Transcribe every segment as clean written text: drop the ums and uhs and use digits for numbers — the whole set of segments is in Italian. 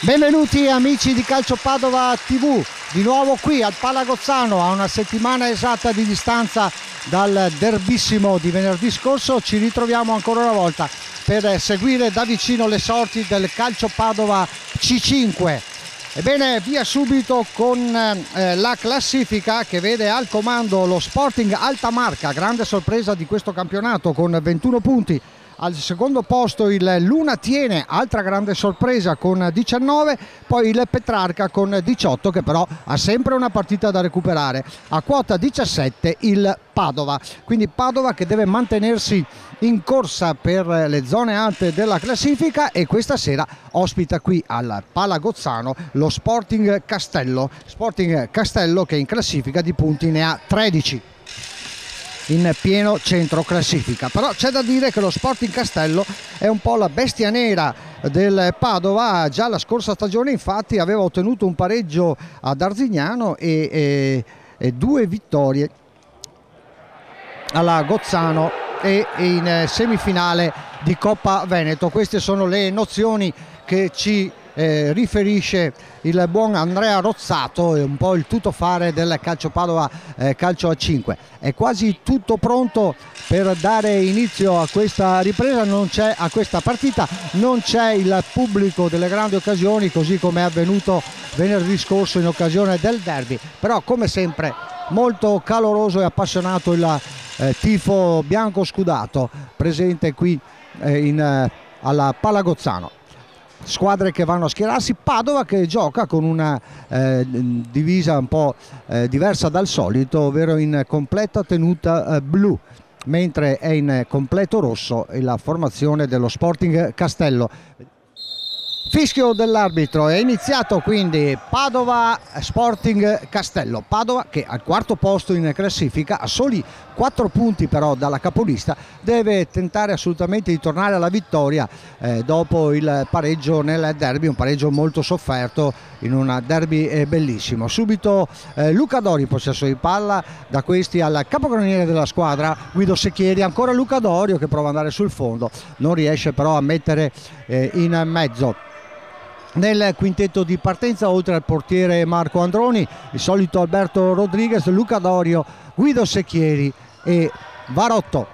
Benvenuti amici di Calcio Padova TV, di nuovo qui al Palagozzano, a una settimana esatta di distanza dal derbissimo di venerdì scorso. Ci ritroviamo ancora una volta per seguire da vicino le sorti del Calcio Padova C5. Ebbene, via subito con la classifica che vede al comando lo Sporting Altamarca, grande sorpresa di questo campionato con 21 punti. Al secondo posto il Luna Tiene, altra grande sorpresa con 19, poi il Petrarca con 18 che però ha sempre una partita da recuperare. A quota 17 il Padova, quindi Padova che deve mantenersi in corsa per le zone alte della classifica e questa sera ospita qui al Palagozzano lo Sporting Castello che in classifica di punti ne ha 13. In pieno centro classifica, però c'è da dire che lo Sporting Castello è un po' la bestia nera del Padova. Già la scorsa stagione infatti aveva ottenuto un pareggio ad Arzignano e 2 vittorie alla Gozzano e in semifinale di Coppa Veneto. Queste sono le nozioni che ci riferisce il buon Andrea Rozzato, è un po' il tuttofare del Calcio Padova Calcio a 5. È quasi tutto pronto per dare inizio a questa ripresa, a questa partita, non c'è il pubblico delle grandi occasioni così come è avvenuto venerdì scorso in occasione del derby, però come sempre molto caloroso e appassionato il tifo bianco scudato presente qui alla Palagozzano. Squadre che vanno a schierarsi, Padova che gioca con una divisa un po' diversa dal solito, ovvero in completa tenuta blu, mentre è in completo rosso la formazione dello Sporting Castello. Fischio dell'arbitro, è iniziato quindi Padova Sporting Castello. Padova che al quarto posto in classifica, a soli 4 punti però dalla capolista, deve tentare assolutamente di tornare alla vittoria dopo il pareggio nel derby, un pareggio molto sofferto in un derby bellissimo. Subito Luca Dori, possesso di palla, da questi al capocannoniere della squadra Guido Secchieri, ancora Luca Dorio che prova ad andare sul fondo, non riesce però a mettere in mezzo. Nel quintetto di partenza, oltre al portiere Marco Androni, il solito Alberto Rodriguez, Luca Dorio, Guido Secchieri e Varotto.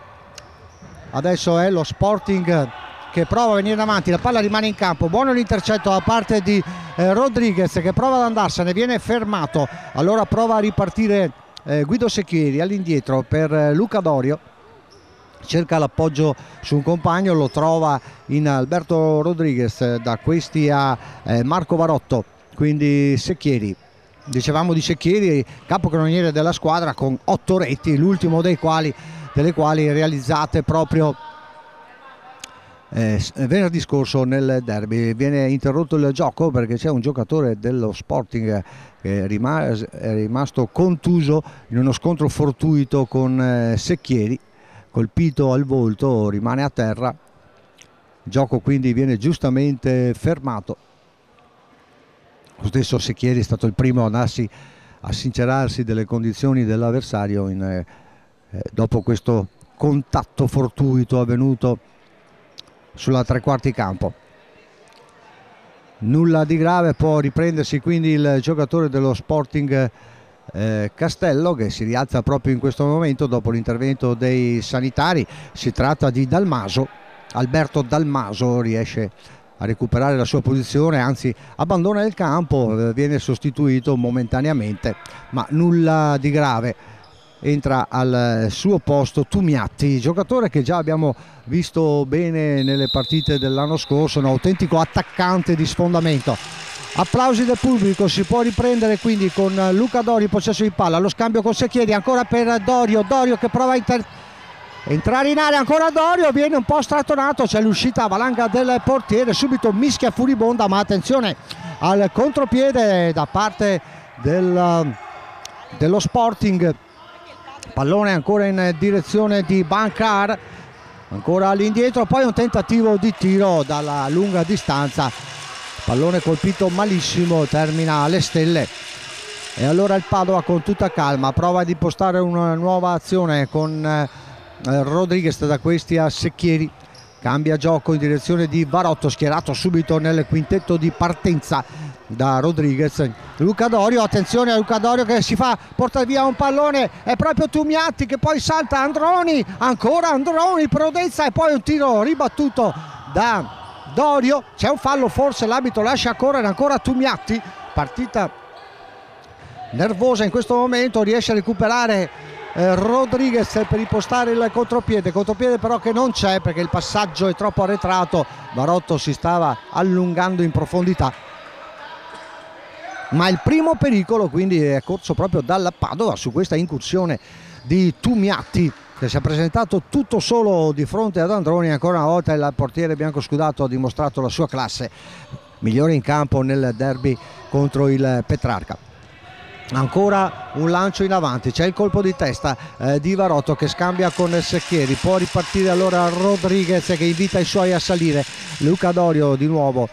Adesso è lo Sporting che prova a venire avanti, la palla rimane in campo, buono l'intercetto da parte di Rodriguez che prova ad andarsene, viene fermato, allora prova a ripartire Guido Secchieri all'indietro per Luca Dorio. Cerca l'appoggio su un compagno, lo trova in Alberto Rodriguez, da questi a Marco Varotto, quindi Secchieri. Dicevamo di Secchieri, capocannoniere della squadra con 8 reti, l'ultimo delle quali realizzate proprio venerdì scorso nel derby. Viene interrotto il gioco perché c'è un giocatore dello Sporting che è rimasto contuso in uno scontro fortuito con Secchieri, colpito al volto, rimane a terra, il gioco quindi viene giustamente fermato. Lo stesso Secchieri è stato il primo ad andarsi a sincerarsi delle condizioni dell'avversario dopo questo contatto fortuito avvenuto sulla tre quarti campo. Nulla di grave, può riprendersi quindi il giocatore dello Sporting Castello che si rialza proprio in questo momento dopo l'intervento dei sanitari. Si tratta di Dalmaso, Alberto Dalmaso, riesce a recuperare la sua posizione, anzi abbandona il campo, viene sostituito momentaneamente ma nulla di grave. Entra al suo posto Tumiatti, giocatore che già abbiamo visto bene nelle partite dell'anno scorso, un autentico attaccante di sfondamento. Applausi del pubblico, si può riprendere quindi con Luca Dorio, possesso di palla, lo scambio con Secchieri, ancora per Dorio che prova a entrare in area, ancora Dorio, viene un po' strattonato, c'è l'uscita a valanga del portiere, subito mischia furibonda, ma attenzione al contropiede da parte dello Sporting. Pallone ancora in direzione di Bancar, ancora all'indietro, poi un tentativo di tiro dalla lunga distanza, pallone colpito malissimo, termina alle stelle. E allora il Padova con tutta calma prova ad impostare una nuova azione con Rodriguez, da questi a Secchieri cambia gioco in direzione di Varotto, schierato subito nel quintetto di partenza da Rodriguez. Luca Dorio, attenzione a Luca Dorio che si fa portare via un pallone, è proprio Tumiatti che poi salta Androni, ancora Androni, prudenza, e poi un tiro ribattuto da Dorio. C'è un fallo, forse l'arbitro lascia correre ancora Tumiatti. Partita nervosa in questo momento, riesce a recuperare Rodriguez per impostare il contropiede però che non c'è perché il passaggio è troppo arretrato. Varotto si stava allungando in profondità, ma il primo pericolo quindi è corso proprio dalla Padova su questa incursione di Tumiatti, che si è presentato tutto solo di fronte ad Androni. Ancora una volta il portiere biancoscudato ha dimostrato la sua classe, migliore in campo nel derby contro il Petrarca. Ancora un lancio in avanti, c'è il colpo di testa di Varotto che scambia con Secchieri, può ripartire allora Rodriguez che invita i suoi a salire. Luca Dorio di nuovo,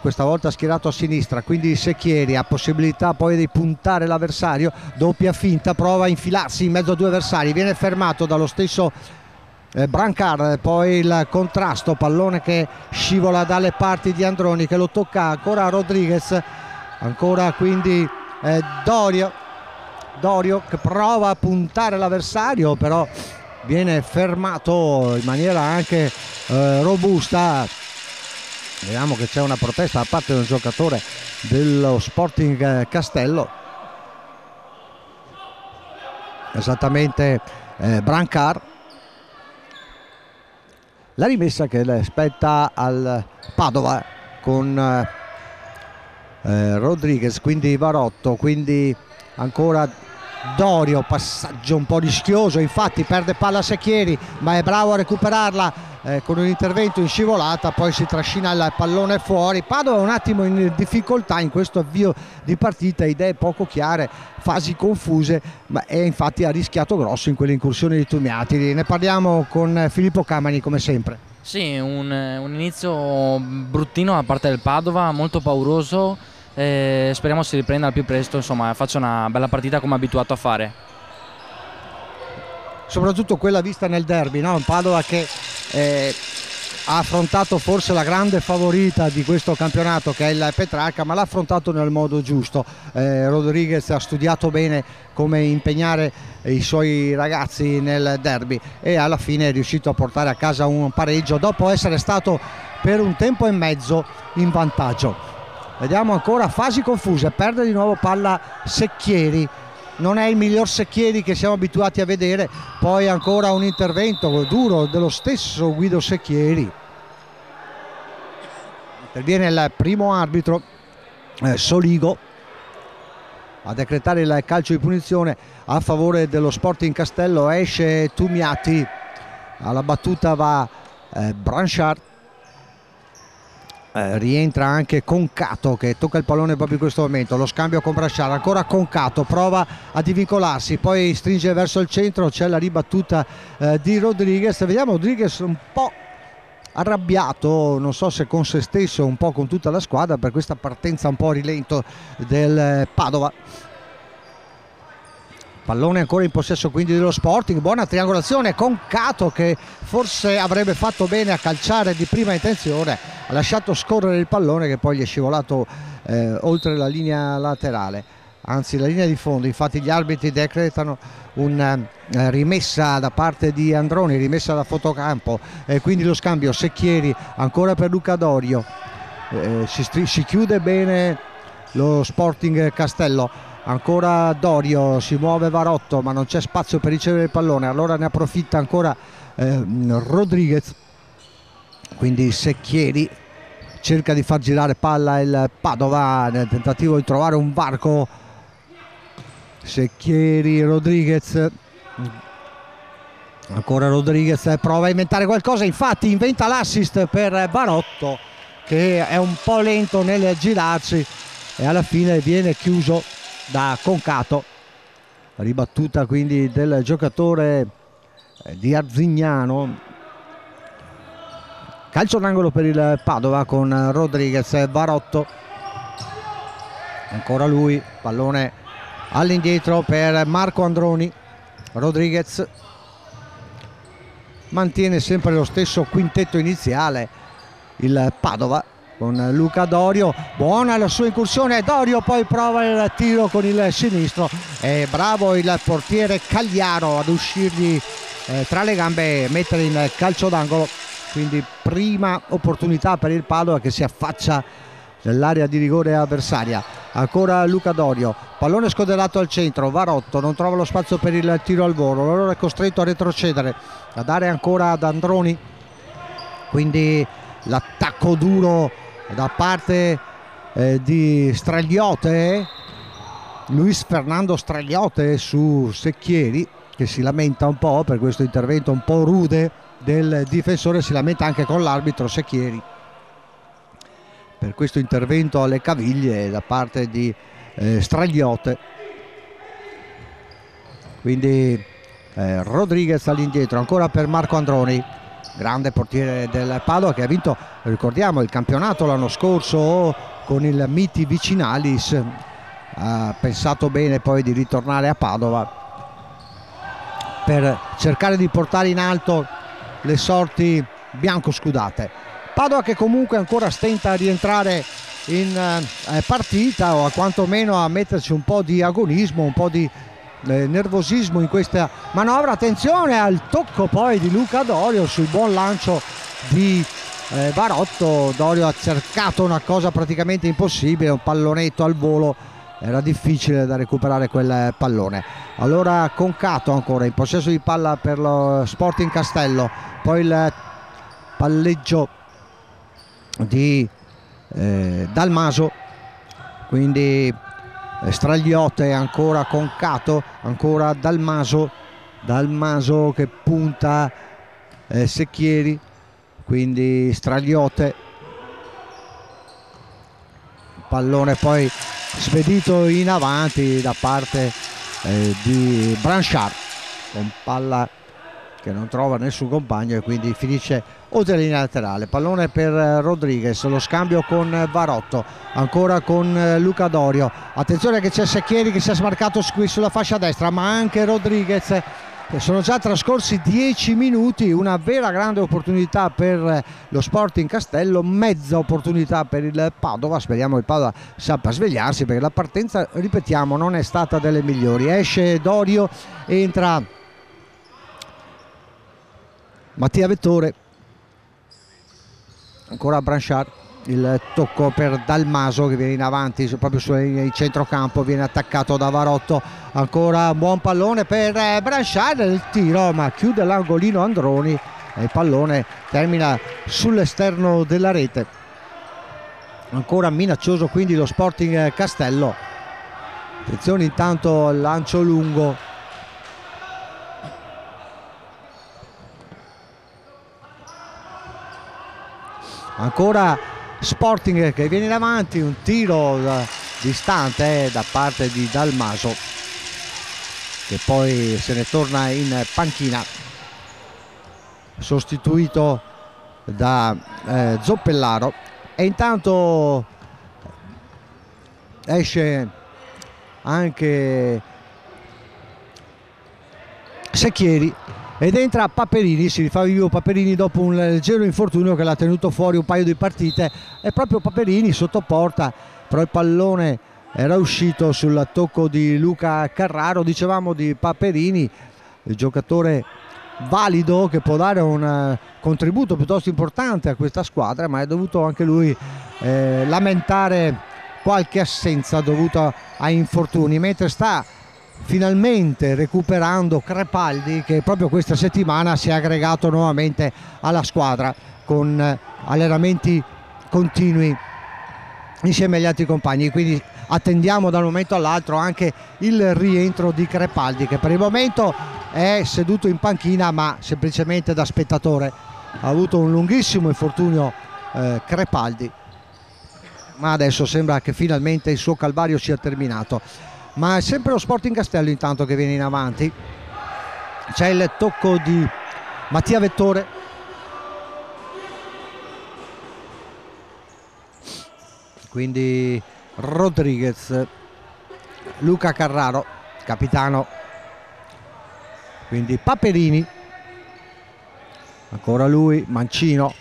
questa volta schierato a sinistra, quindi Secchieri ha possibilità poi di puntare l'avversario, doppia finta, prova a infilarsi in mezzo a due avversari, viene fermato dallo stesso Brancard, poi il contrasto, pallone che scivola dalle parti di Androni che lo tocca ancora Rodriguez, ancora quindi Dorio che prova a puntare l'avversario, però viene fermato in maniera anche robusta. Vediamo che c'è una protesta da parte di un giocatore dello Sporting Castello, esattamente Brancard. La rimessa che spetta al Padova con Rodriguez, quindi Varotto, quindi ancora Dorio, passaggio un po' rischioso, infatti perde palla Secchieri ma è bravo a recuperarla con un intervento in scivolata, poi si trascina il pallone fuori. Padova un attimo in difficoltà in questo avvio di partita, idee poco chiare, fasi confuse, ma infatti ha rischiato grosso in quelle incursioni di Tumiati. Ne parliamo con Filippo Camani come sempre. Sì, un inizio bruttino da parte del Padova, molto pauroso, speriamo si riprenda al più presto, insomma faccia una bella partita come abituato a fare. Soprattutto quella vista nel derby, no? Padova che ha affrontato forse la grande favorita di questo campionato che è il Petrarca, ma l'ha affrontato nel modo giusto. Rodriguez ha studiato bene come impegnare i suoi ragazzi nel derby e alla fine è riuscito a portare a casa un pareggio dopo essere stato per un tempo e mezzo in vantaggio. Vediamo ancora fasi confuse, perde di nuovo palla Secchieri, non è il miglior Secchieri che siamo abituati a vedere, poi ancora un intervento duro dello stesso Guido Secchieri. Interviene il primo arbitro Soligo a decretare il calcio di punizione a favore dello Sporting Castello. Esce Tumiatti, alla battuta va Branchard, rientra anche Concato che tocca il pallone proprio in questo momento. Lo scambio con Branchard, ancora Concato, prova a divincolarsi, poi stringe verso il centro, c'è la ribattuta di Rodriguez. Vediamo Rodriguez un po' arrabbiato, non so se con se stesso, un po' con tutta la squadra per questa partenza un po' a rilento del Padova. Pallone ancora in possesso quindi dello Sporting, buona triangolazione, Concato che forse avrebbe fatto bene a calciare di prima intenzione, ha lasciato scorrere il pallone che poi gli è scivolato oltre la linea laterale, anzi la linea di fondo. Infatti gli arbitri decretano una rimessa da parte di Androni, rimessa da fotocampo, quindi lo scambio Secchieri ancora per Luca Dorio, si chiude bene lo Sporting Castello, ancora Dorio, si muove Varotto ma non c'è spazio per ricevere il pallone, allora ne approfitta ancora Rodriguez, quindi Secchieri cerca di far girare palla il Padova nel tentativo di trovare un varco. Secchieri, Rodriguez, ancora Rodriguez prova a inventare qualcosa, infatti inventa l'assist per Varotto che è un po' lento nel girarsi e alla fine viene chiuso da Concato. Ribattuta quindi del giocatore di Arzignano. Calcio d'angolo per il Padova con Rodriguez, Varotto, ancora lui, pallone all'indietro per Marco Androni. Rodriguez mantiene sempre lo stesso quintetto iniziale il Padova, con Luca Dorio. Buona la sua incursione, Dorio poi prova il tiro con il sinistro, è bravo il portiere Cagliaro ad uscirgli tra le gambe e mettere in calcio d'angolo. Quindi prima opportunità per il Padova che si affaccia nell'area di rigore avversaria. Ancora Luca Dorio, pallone scoderato al centro, Varotto non trova lo spazio per il tiro al volo, allora è costretto a retrocedere, a dare ancora ad Androni. Quindi l'attacco duro da parte di Stragliote, Luis Fernando Stragliote su Secchieri, che si lamenta un po' per questo intervento un po' rude del difensore, si lamenta anche con l'arbitro Secchieri per questo intervento alle caviglie da parte di Stragliote. Quindi Rodriguez all'indietro, ancora per Marco Androni, grande portiere del Padova che ha vinto, ricordiamo, il campionato l'anno scorso con il Miti Vicinalis. Ha pensato bene poi di ritornare a Padova per cercare di portare in alto le sorti biancoscudate. Padova che comunque ancora stenta a rientrare in partita, o a quantomeno a metterci un po' di agonismo, un po' di nervosismo in questa manovra. Attenzione al tocco poi di Luca Dorio sul buon lancio di Varotto. Dorio ha cercato una cosa praticamente impossibile, un pallonetto al volo, era difficile da recuperare quel pallone. Allora Concato ancora in possesso di palla per lo Sporting Castello, poi il palleggio di Dalmaso, quindi Stragliote, ancora Concato, ancora Dalmaso che punta Secchieri, quindi Stragliote, pallone poi spedito in avanti da parte di Branchard, con palla che non trova nessun compagno e quindi finisce oltre la linea laterale. Pallone per Rodriguez, lo scambio con Varotto, ancora con Luca Dorio. Attenzione che c'è Secchieri che si è smarcato qui sulla fascia destra, ma anche Rodriguez. Sono già trascorsi 10 minuti, una vera grande opportunità per lo Sporting Castello, mezza opportunità per il Padova. Speriamo il Padova sappia svegliarsi, perché la partenza, ripetiamo, non è stata delle migliori. Esce Dorio, entra Mattia Vettore, ancora Branchard, il tocco per Dalmaso che viene in avanti proprio sul centrocampo, viene attaccato da Varotto, ancora un buon pallone per Branchard, il tiro ma chiude l'angolino Androni e il pallone termina sull'esterno della rete. Ancora minaccioso quindi lo Sporting Castello. Attenzione intanto al lancio lungo, ancora Sporting che viene in avanti, un tiro distante da parte di Dalmaso, che poi se ne torna in panchina, sostituito da Zoppellaro. E intanto esce anche Secchieri ed entra Paperini, si rifà vivo Paperini dopo un leggero infortunio che l'ha tenuto fuori un paio di partite. È proprio Paperini sotto porta, però il pallone era uscito sul tocco di Luca Carraro. Dicevamo di Paperini, il giocatore valido che può dare un contributo piuttosto importante a questa squadra, ma è dovuto anche lui lamentare qualche assenza dovuta a infortuni, mentre sta finalmente recuperando Crepaldi, che proprio questa settimana si è aggregato nuovamente alla squadra con allenamenti continui insieme agli altri compagni. Quindi attendiamo da un momento all'altro anche il rientro di Crepaldi, che per il momento è seduto in panchina ma semplicemente da spettatore. Ha avuto un lunghissimo infortunio Crepaldi, ma adesso sembra che finalmente il suo calvario sia terminato. Ma è sempre lo Sporting Castello intanto che viene in avanti. C'è il tocco di Mattia Vettore, quindi Rodriguez, Luca Carraro capitano, quindi Paperini, ancora lui, Mancino,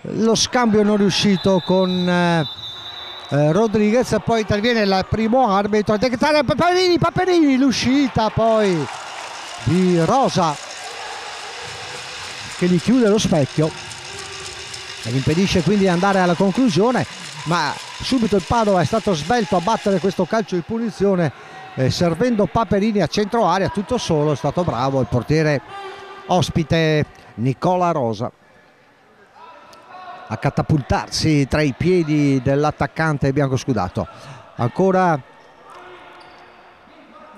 lo scambio non riuscito con Rodriguez, poi interviene il primo arbitro a decretare Paperini, l'uscita poi di Rosa che gli chiude lo specchio e gli impedisce quindi di andare alla conclusione, ma subito il Padova è stato svelto a battere questo calcio di punizione, servendo Paperini a centro area tutto solo. È stato bravo il portiere ospite Nicola Rosa a catapultarsi tra i piedi dell'attaccante biancoscudato. Ancora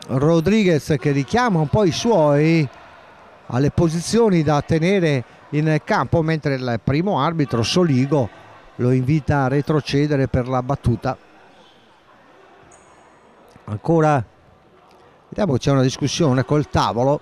Rodriguez che richiama un po' i suoi alle posizioni da tenere in campo, mentre il primo arbitro Soligo lo invita a retrocedere per la battuta. Ancora vediamo che c'è una discussione col tavolo.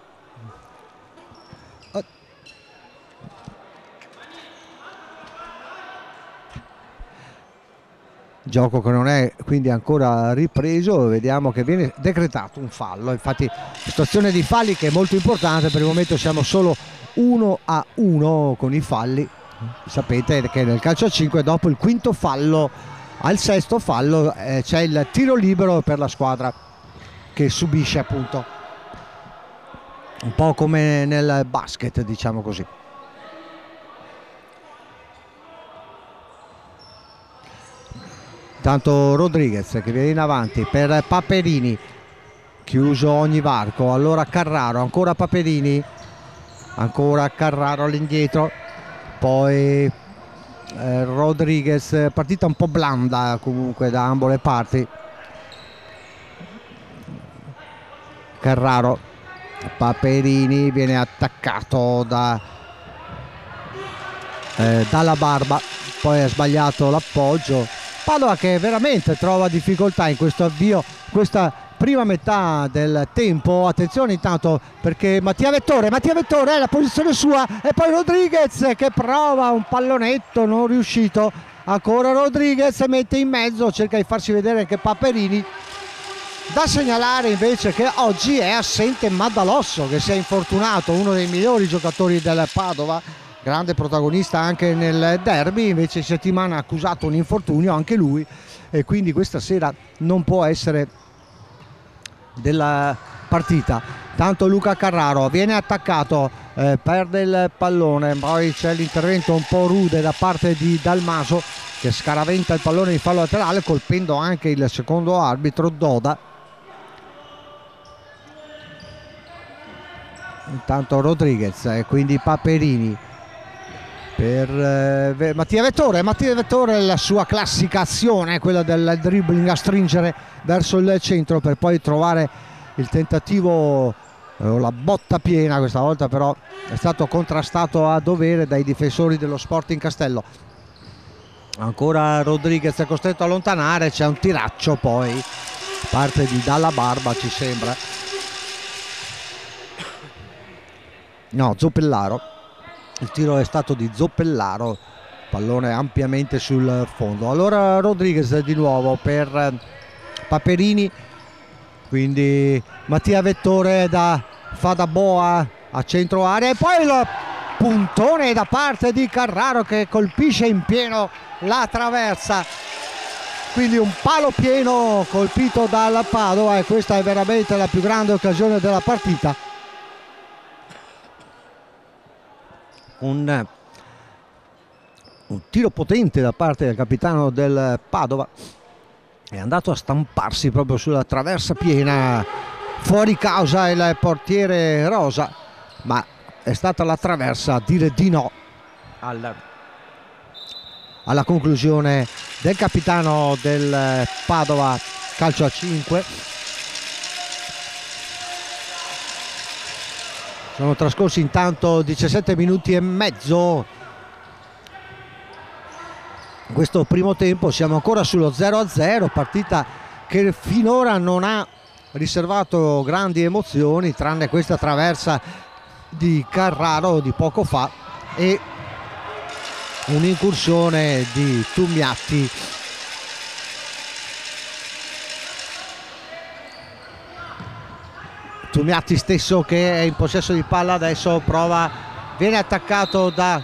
Gioco che non è quindi ancora ripreso, vediamo che viene decretato un fallo. Infatti situazione di falli che è molto importante, per il momento siamo solo 1-1 con i falli. Sapete che nel calcio a 5 dopo il quinto fallo al sesto fallo c'è il tiro libero per la squadra che subisce, appunto un po' come nel basket, diciamo così. Tanto Rodriguez che viene in avanti per Paperini, chiuso ogni varco. Allora Carraro, ancora Paperini, ancora Carraro all'indietro, poi Rodriguez. Partita un po' blanda comunque da ambo le parti. Carraro, Paperini viene attaccato dalla Barba, poi ha sbagliato l'appoggio. Padova che veramente trova difficoltà in questo avvio, questa prima metà del tempo. Attenzione intanto perché Mattia Vettore è la posizione sua, e poi Rodriguez che prova un pallonetto non riuscito. Ancora Rodriguez mette in mezzo, cerca di farsi vedere anche Paperini. Da segnalare invece che oggi è assente Maddalosso, che si è infortunato, uno dei migliori giocatori del Padova, grande protagonista anche nel derby. Invece in settimana ha accusato un infortunio anche lui, e quindi questa sera non può essere della partita. Tanto Luca Carraro viene attaccato, perde il pallone, poi c'è l'intervento un po' rude da parte di Dalmaso che scaraventa il pallone di fallo laterale, colpendo anche il secondo arbitro Doda. Intanto Rodriguez e quindi Paperini per Mattia Vettore, la sua classica azione, quella del dribbling a stringere verso il centro per poi trovare il tentativo, la botta piena. Questa volta però è stato contrastato a dovere dai difensori dello Sporting Castello. Ancora Rodriguez è costretto a allontanare, c'è un tiraccio poi parte di Dalla Barba, ci sembra, no, Zoppellaro. Il tiro è stato di Zoppellaro, pallone ampiamente sul fondo. Allora Rodriguez di nuovo per Paperini, quindi Mattia Vettore fa da boa a centro area, e poi il puntone da parte di Carraro che colpisce in pieno la traversa, quindi un palo pieno colpito dal Padova, e questa è veramente la più grande occasione della partita. Un tiro potente da parte del capitano del Padova, è andato a stamparsi proprio sulla traversa piena, fuori causa il portiere Rosa, ma è stata la traversa a dire di no alla conclusione del capitano del Padova. Calcio a 5. Sono trascorsi intanto 17 minuti e mezzo in questo primo tempo, siamo ancora sullo 0-0, partita che finora non ha riservato grandi emozioni, tranne questa traversa di Carraro di poco fa e un'incursione di Tumiatti. Tumiatti stesso che è in possesso di palla adesso prova viene attaccato da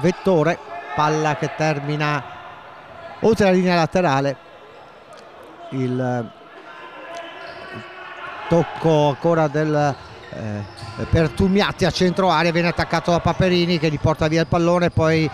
Vettore, palla che termina oltre la linea laterale. Il tocco ancora per Tumiati a centro area, viene attaccato da Paperini che gli porta via il pallone, poi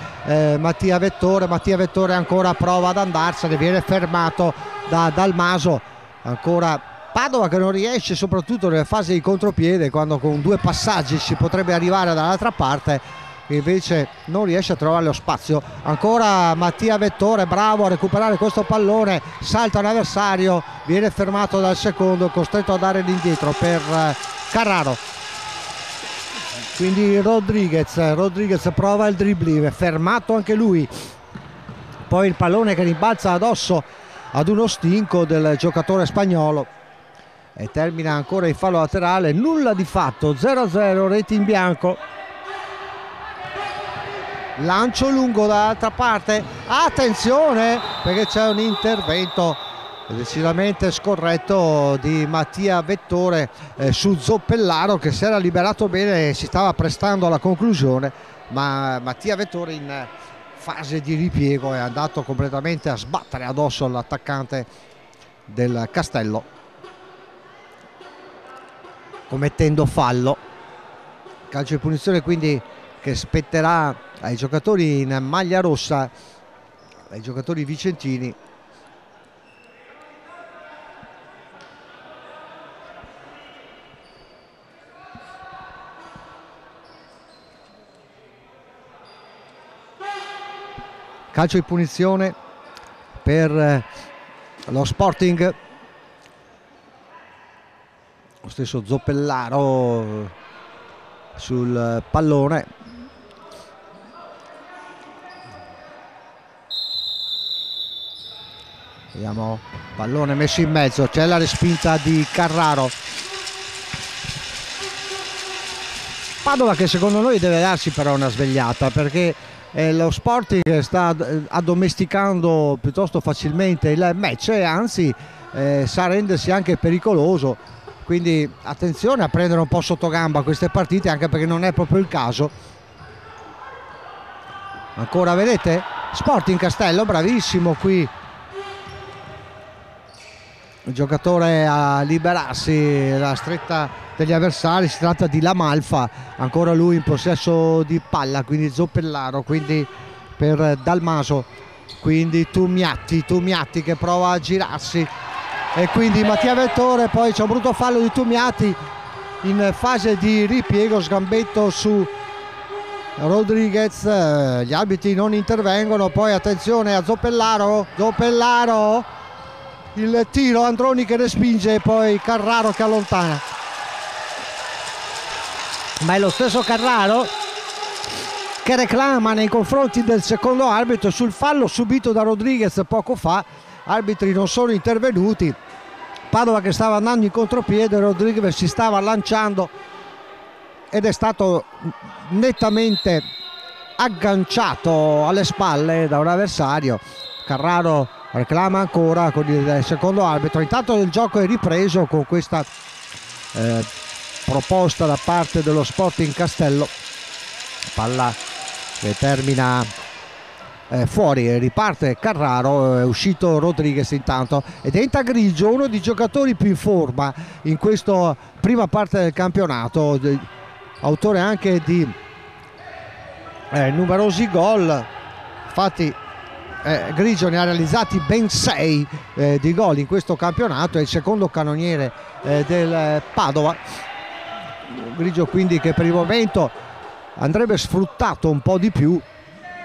Mattia Vettore ancora prova ad andarsene, viene fermato da Dalmaso. Ancora Padova che non riesce, soprattutto nelle fasi di contropiede, quando con 2 passaggi si potrebbe arrivare dall'altra parte, invece non riesce a trovare lo spazio. Ancora Mattia Vettore, bravo a recuperare questo pallone, salta un avversario, viene fermato dal secondo, costretto a dare l'indietro per Carraro. Quindi Rodriguez prova il dribbling, fermato anche lui, poi il pallone che rimbalza addosso ad uno stinco del giocatore spagnolo e termina ancora il fallo laterale. Nulla di fatto, 0-0, reti in bianco. Lancio lungo dall'altra parte, attenzione perché c'è un intervento decisamente scorretto di Mattia Vettore su Zoppellaro, che si era liberato bene e si stava prestando alla conclusione, ma Mattia Vettore in fase di ripiego è andato completamente a sbattere addosso all'attaccante del Castello, commettendo fallo. Calcio di punizione quindi che spetterà ai giocatori in maglia rossa, ai giocatori vicentini. Calcio di punizione per lo Sporting, lo stesso Zoppellaro sul pallone. Vediamo, pallone messo in mezzo, c'è la respinta di Carraro. Padova che secondo noi deve darsi però una svegliata, perché lo Sporting sta addomesticando piuttosto facilmente il match e anzi sa rendersi anche pericoloso, quindi attenzione a prendere un po' sotto gamba queste partite, anche perché non è proprio il caso. Ancora vedete Sporting Castello, bravissimo qui il giocatore a liberarsi la stretta degli avversari. Si tratta di Lamalfa, ancora lui in possesso di palla, quindi Zoppellaro, quindi per Dalmaso, quindi Tumiati che prova a girarsi e quindi Mattia Vettore. Poi c'è un brutto fallo di Tumiati in fase di ripiego, sgambetto su Rodriguez, gli arbitri non intervengono. Poi attenzione a Zoppellaro, il tiro, Androni che respinge e poi Carraro che allontana, ma è lo stesso Carraro che reclama nei confronti del secondo arbitro sul fallo subito da Rodriguez poco fa. Arbitri non sono intervenuti, Padova che stava andando in contropiede, Rodriguez si stava lanciando ed è stato nettamente agganciato alle spalle da un avversario. Carraro reclama ancora con il secondo arbitro. Intanto il gioco è ripreso con questa proposta da parte dello Sporting Castello, palla che termina fuori, riparte Carraro, è uscito Rodriguez intanto ed entra Grigio, uno dei giocatori più in forma in questa prima parte del campionato, autore anche di numerosi gol. Infatti Grigio ne ha realizzati ben 6 di gol in questo campionato, è il secondo cannoniere del Padova. Grigio quindi che per il momento andrebbe sfruttato un po' di più,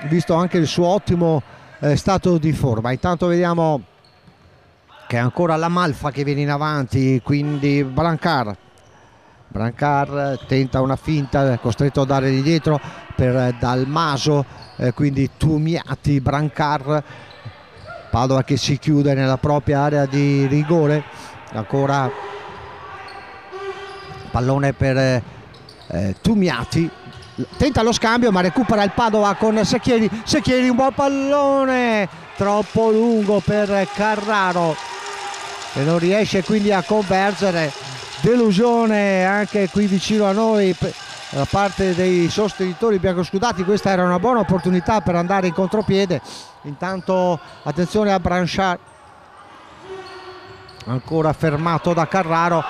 visto anche il suo ottimo stato di forma. Intanto vediamo che è ancora Lamalfa che viene in avanti, quindi Brancar tenta una finta, costretto a dare di dietro per Dalmaso, quindi Tumiati, Brancar, Padova che si chiude nella propria area di rigore. Ancora pallone per Tumiati, tenta lo scambio ma recupera il Padova con Secchieri, un buon pallone troppo lungo per Carraro e non riesce quindi a convergere. Delusione anche qui vicino a noi da parte dei sostenitori biancoscudati. Questa era una buona opportunità per andare in contropiede. Intanto attenzione a Branchard, ancora fermato da Carraro.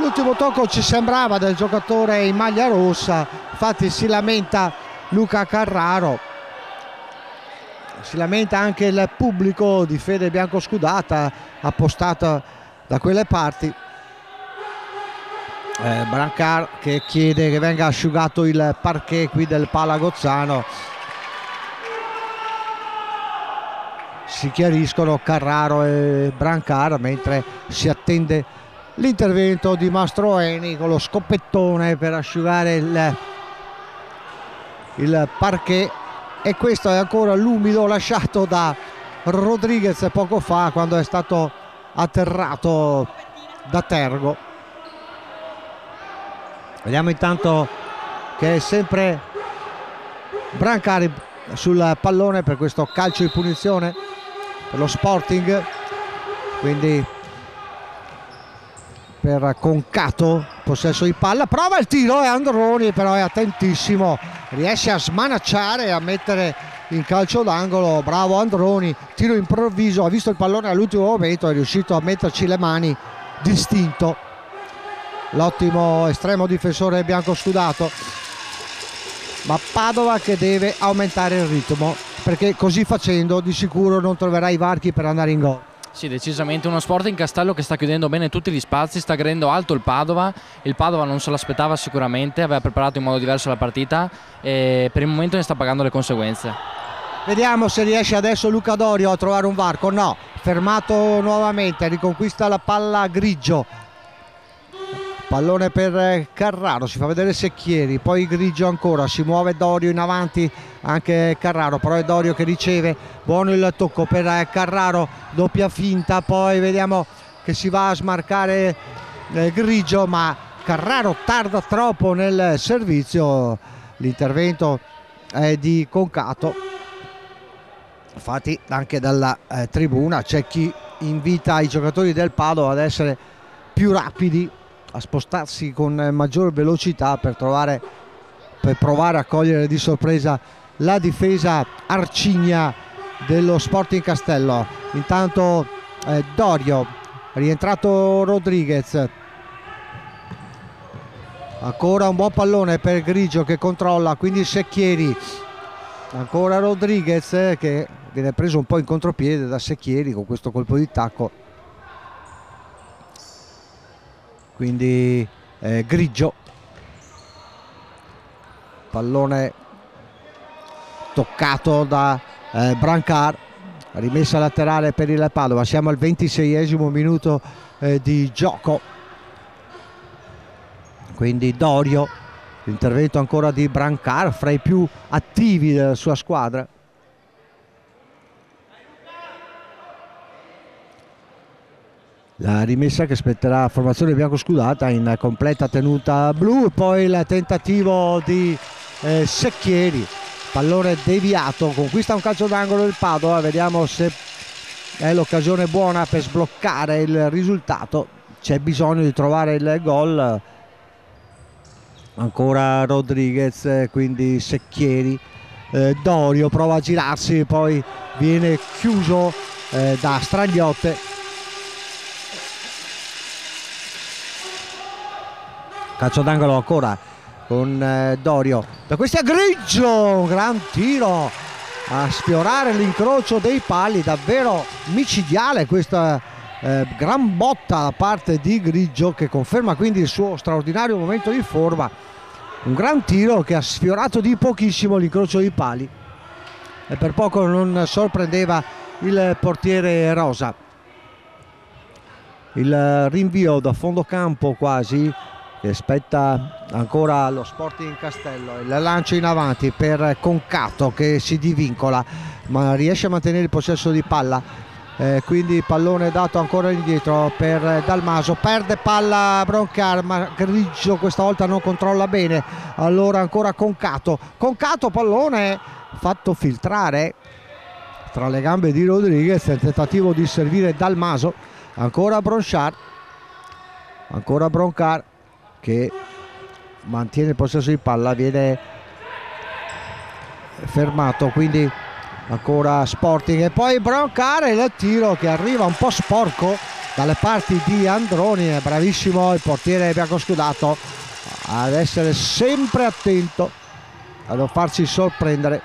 L'ultimo tocco ci sembrava del giocatore in maglia rossa, infatti si lamenta Luca Carraro, si lamenta anche il pubblico di fede biancoscudata appostata da quelle parti. Branchard che chiede che venga asciugato il parquet qui del Palagozzano. Si chiariscono Carraro e Branchard mentre si attende l'intervento di Mastroeni con lo scoppettone per asciugare il parquet, e questo è ancora l'umido lasciato da Rodriguez poco fa quando è stato atterrato da Tergo. Vediamo intanto che è sempre Branchard sul pallone per questo calcio di punizione per lo Sporting, quindi per Concato, possesso di palla, prova il tiro e Androni però è attentissimo, riesce a smanacciare e a mettere in calcio d'angolo. Bravo Androni, tiro improvviso, ha visto il pallone all'ultimo momento, è riuscito a metterci le mani distinto l'ottimo estremo difensore biancoscudato. Ma Padova che deve aumentare il ritmo, perché così facendo di sicuro non troverà i varchi per andare in gol. Sì, decisamente uno Sporting Castello che sta chiudendo bene tutti gli spazi, sta aggredendo alto il Padova non se l'aspettava sicuramente, aveva preparato in modo diverso la partita e per il momento ne sta pagando le conseguenze. Vediamo se riesce adesso Luca Dorio a trovare un varco. No, fermato nuovamente, riconquista la palla Grigio, pallone per Carraro, si fa vedere Secchieri, poi Grigio ancora, si muove Dorio in avanti, anche Carraro, però è Dorio che riceve, buono il tocco per Carraro, doppia finta, poi vediamo che si va a smarcare Grigio, ma Carraro tarda troppo nel servizio. L'intervento è di Concato, infatti anche dalla tribuna c'è chi invita i giocatori del Padova ad essere più rapidi, a spostarsi con maggior velocità per provare a cogliere di sorpresa la difesa arcigna dello Sporting Castello. Intanto Dorio, rientrato Rodriguez, ancora un buon pallone per Grigio che controlla, quindi Secchieri, ancora Rodriguez che viene preso un po' in contropiede da Secchieri con questo colpo di tacco, quindi Grigio, pallone toccato da Branchard, rimessa laterale per il Padova. Siamo al 26esimo minuto di gioco, quindi Dorio, l'intervento ancora di Branchard, fra i più attivi della sua squadra. La rimessa che spetterà a formazione biancoscudata in completa tenuta blu, e poi il tentativo di Secchieri, pallone deviato, conquista un calcio d'angolo il Padova, vediamo se è l'occasione buona per sbloccare il risultato, c'è bisogno di trovare il gol. Ancora Rodriguez, quindi Secchieri, Dorio prova a girarsi, poi viene chiuso da Stragliotte. Calcio d'angolo ancora con Dorio, da questi a Grigio, un gran tiro a sfiorare l'incrocio dei pali, davvero micidiale questa gran botta da parte di Grigio, che conferma quindi il suo straordinario momento di forma. Un gran tiro che ha sfiorato di pochissimo l'incrocio dei pali e per poco non sorprendeva il portiere rosa. Il rinvio da fondo campo quasi che spetta ancora allo Sporting Castello, il lancio in avanti per Concato che si divincola ma riesce a mantenere il possesso di palla, quindi pallone dato ancora indietro per Dalmaso, perde palla Branchard, ma Grigio questa volta non controlla bene, allora ancora Concato, pallone fatto filtrare tra le gambe di Rodriguez, il tentativo di servire Dalmaso, ancora Branchard che mantiene il possesso di palla, viene fermato, quindi ancora Sporting, e poi Brancare il tiro che arriva un po' sporco dalle parti di Androni. È bravissimo il portiere biancoscudato ad essere sempre attento a non farsi sorprendere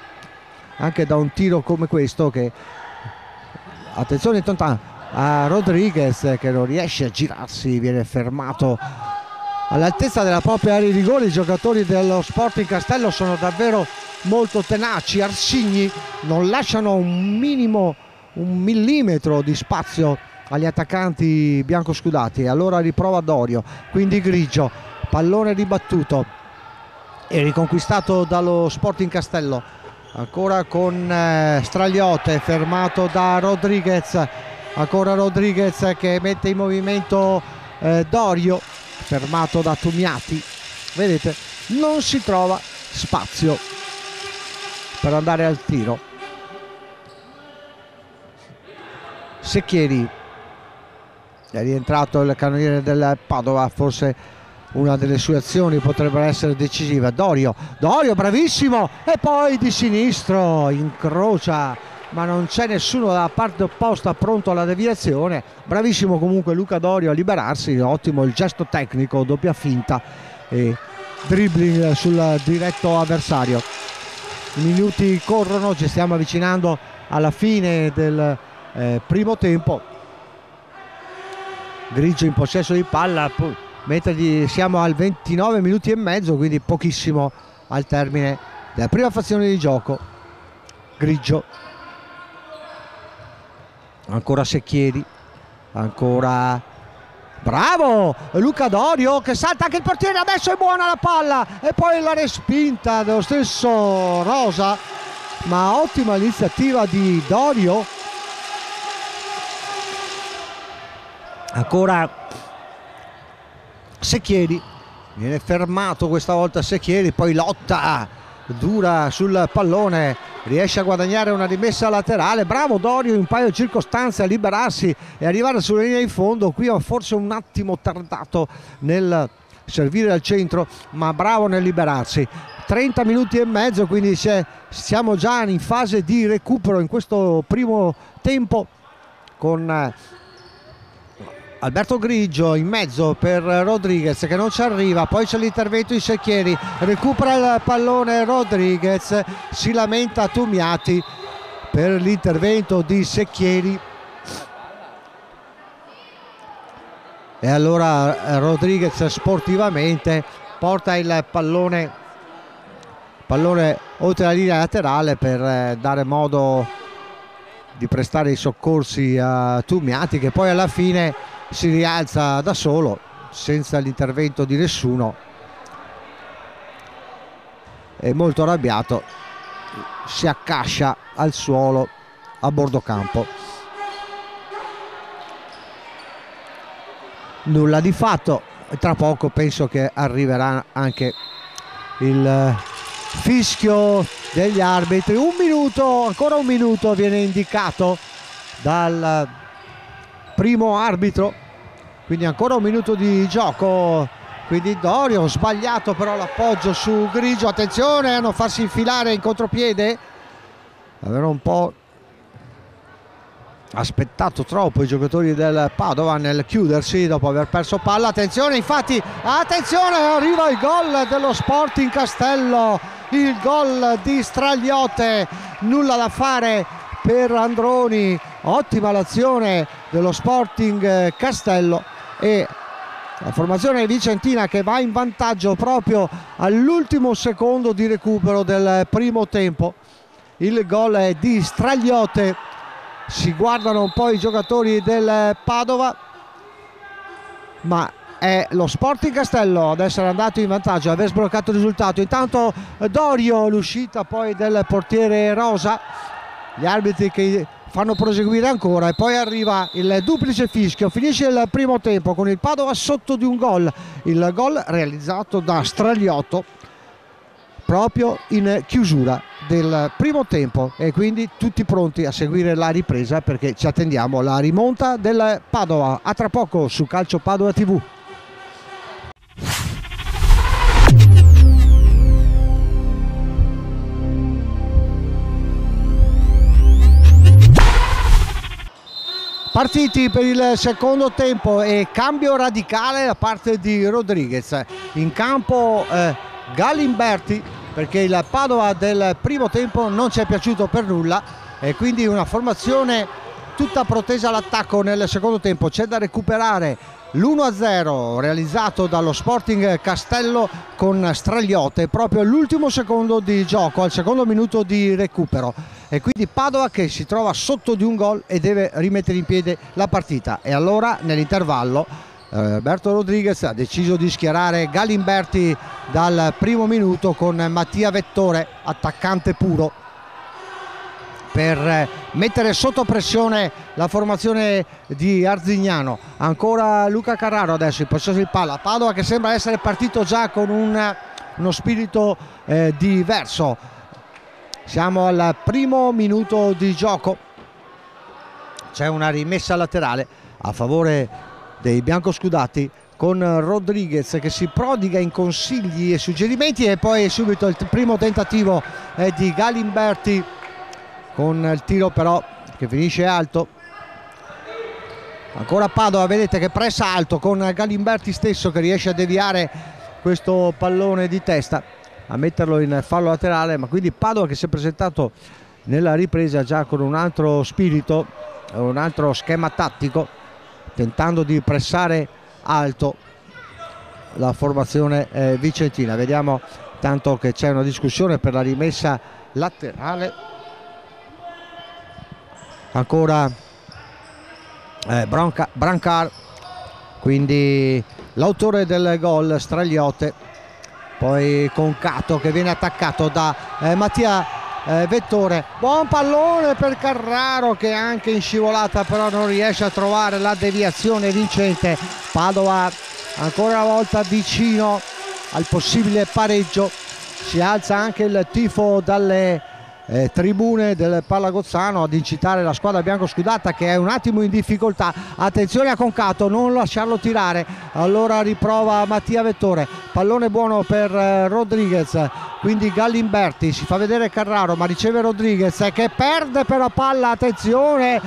anche da un tiro come questo, che attenzione intanto a Rodriguez che non riesce a girarsi, viene fermato all'altezza della propria area di rigore. I giocatori dello Sporting Castello sono davvero molto tenaci, arsigni, non lasciano un millimetro di spazio agli attaccanti biancoscudati. Allora riprova Dorio, quindi Grigio, pallone ribattuto e riconquistato dallo Sporting Castello, ancora con Stragliote, fermato da Rodriguez, ancora Rodriguez che mette in movimento Dorio, fermato da Tumiati. Vedete, non si trova spazio per andare al tiro. Secchieri, è rientrato il cannoniere del Padova, forse una delle sue azioni potrebbe essere decisiva. Dorio bravissimo, e poi di sinistro incrocia, ma non c'è nessuno dalla parte opposta pronto alla deviazione. Bravissimo comunque Luca Dorio a liberarsi, ottimo il gesto tecnico, doppia finta e dribbling sul diretto avversario. I minuti corrono, ci stiamo avvicinando alla fine del primo tempo. Grigio in possesso di palla, mentre siamo al 29 minuti e mezzo, quindi pochissimo al termine della prima frazione di gioco. Grigio, ancora Secchieri, ancora bravo Luca Dorio che salta anche il portiere, adesso è buona la palla e poi la respinta dello stesso Rosa, ma ottima iniziativa di Dorio. Ancora Secchieri, viene fermato questa volta Secchieri, poi lotta dura sul pallone, riesce a guadagnare una rimessa laterale. Bravo Dorio in un paio di circostanze a liberarsi e arrivare sulla linea di fondo. Qui ho forse un attimo tardato nel servire al centro, ma bravo nel liberarsi. 30 minuti e mezzo, quindi siamo già in fase di recupero in questo primo tempo, con Alberto Grigio in mezzo per Rodriguez che non ci arriva, poi c'è l'intervento di Secchieri, recupera il pallone Rodriguez, si lamenta Tumiati per l'intervento di Secchieri e allora Rodriguez sportivamente porta il pallone oltre la linea laterale per dare modo di prestare i soccorsi a Tumiati, che poi alla fine si rialza da solo senza l'intervento di nessuno, è molto arrabbiato, si accascia al suolo a bordo campo. Nulla di fatto, tra poco penso che arriverà anche il fischio degli arbitri. Un minuto, ancora un minuto viene indicato dal primo arbitro, quindi ancora un minuto di gioco. Quindi Dorio, sbagliato però l'appoggio su Grigio, attenzione a non farsi infilare in contropiede, avevano un po' aspettato troppo i giocatori del Padova nel chiudersi dopo aver perso palla. Attenzione, infatti, attenzione, arriva il gol dello Sporting Castello, il gol di Stragliote, nulla da fare per Androni, ottima l'azione dello Sporting Castello e la formazione vicentina che va in vantaggio proprio all'ultimo secondo di recupero del primo tempo. Il gol è di Stragliote, si guardano un po' i giocatori del Padova, ma è lo Sporting Castello ad essere andato in vantaggio, aver sbloccato il risultato. Intanto Dorio, l'uscita poi del portiere Rosa, gli arbitri che fanno proseguire ancora e poi arriva il duplice fischio. Finisce il primo tempo con il Padova sotto di un gol, il gol realizzato da Stragliotto proprio in chiusura del primo tempo, e quindi tutti pronti a seguire la ripresa perché ci attendiamo la rimonta del Padova. A tra poco su Calcio Padova TV. partiti per il secondo tempo e cambio radicale da parte di Rodriguez. In campo Galimberti, perché il Padova del primo tempo non ci è piaciuto per nulla e quindi una formazione tutta protesa all'attacco nel secondo tempo. C'è da recuperare l'1-0 realizzato dallo Sporting Castello con Stragliote proprio all'ultimo secondo di gioco, al secondo minuto di recupero, e quindi Padova che si trova sotto di un gol e deve rimettere in piedi la partita. E allora nell'intervallo Alberto Rodriguez ha deciso di schierare Galimberti dal primo minuto con Mattia Vettore, attaccante puro, per mettere sotto pressione la formazione di Arzignano. Ancora Luca Carraro adesso in possesso di palla. Padova che sembra essere partito già con uno spirito diverso. Siamo al primo minuto di gioco, c'è una rimessa laterale a favore dei biancoscudati con Rodriguez che si prodiga in consigli e suggerimenti, e poi subito il primo tentativo di Galimberti con il tiro però che finisce alto. Ancora Padova, vedete che pressa alto con Galimberti stesso che riesce a deviare questo pallone di testa, a metterlo in fallo laterale. Ma quindi Padova che si è presentato nella ripresa già con un altro spirito, un altro schema tattico, tentando di pressare alto la formazione vicentina. Vediamo tanto che c'è una discussione per la rimessa laterale. Ancora Brancar, quindi l'autore del gol Stragliote, poi Concato che viene attaccato da Mattia Vettore. Buon pallone per Carraro che anche in scivolata però non riesce a trovare la deviazione vincente. Padova ancora una volta vicino al possibile pareggio. Si alza anche il tifo dalle tribune del Pallagozzano ad incitare la squadra biancoscudata che è un attimo in difficoltà. Attenzione a Concato, non lasciarlo tirare. Allora riprova Mattia Vettore, pallone buono per Rodriguez, quindi Galimberti, si fa vedere Carraro ma riceve Rodriguez che perde per la palla. Attenzione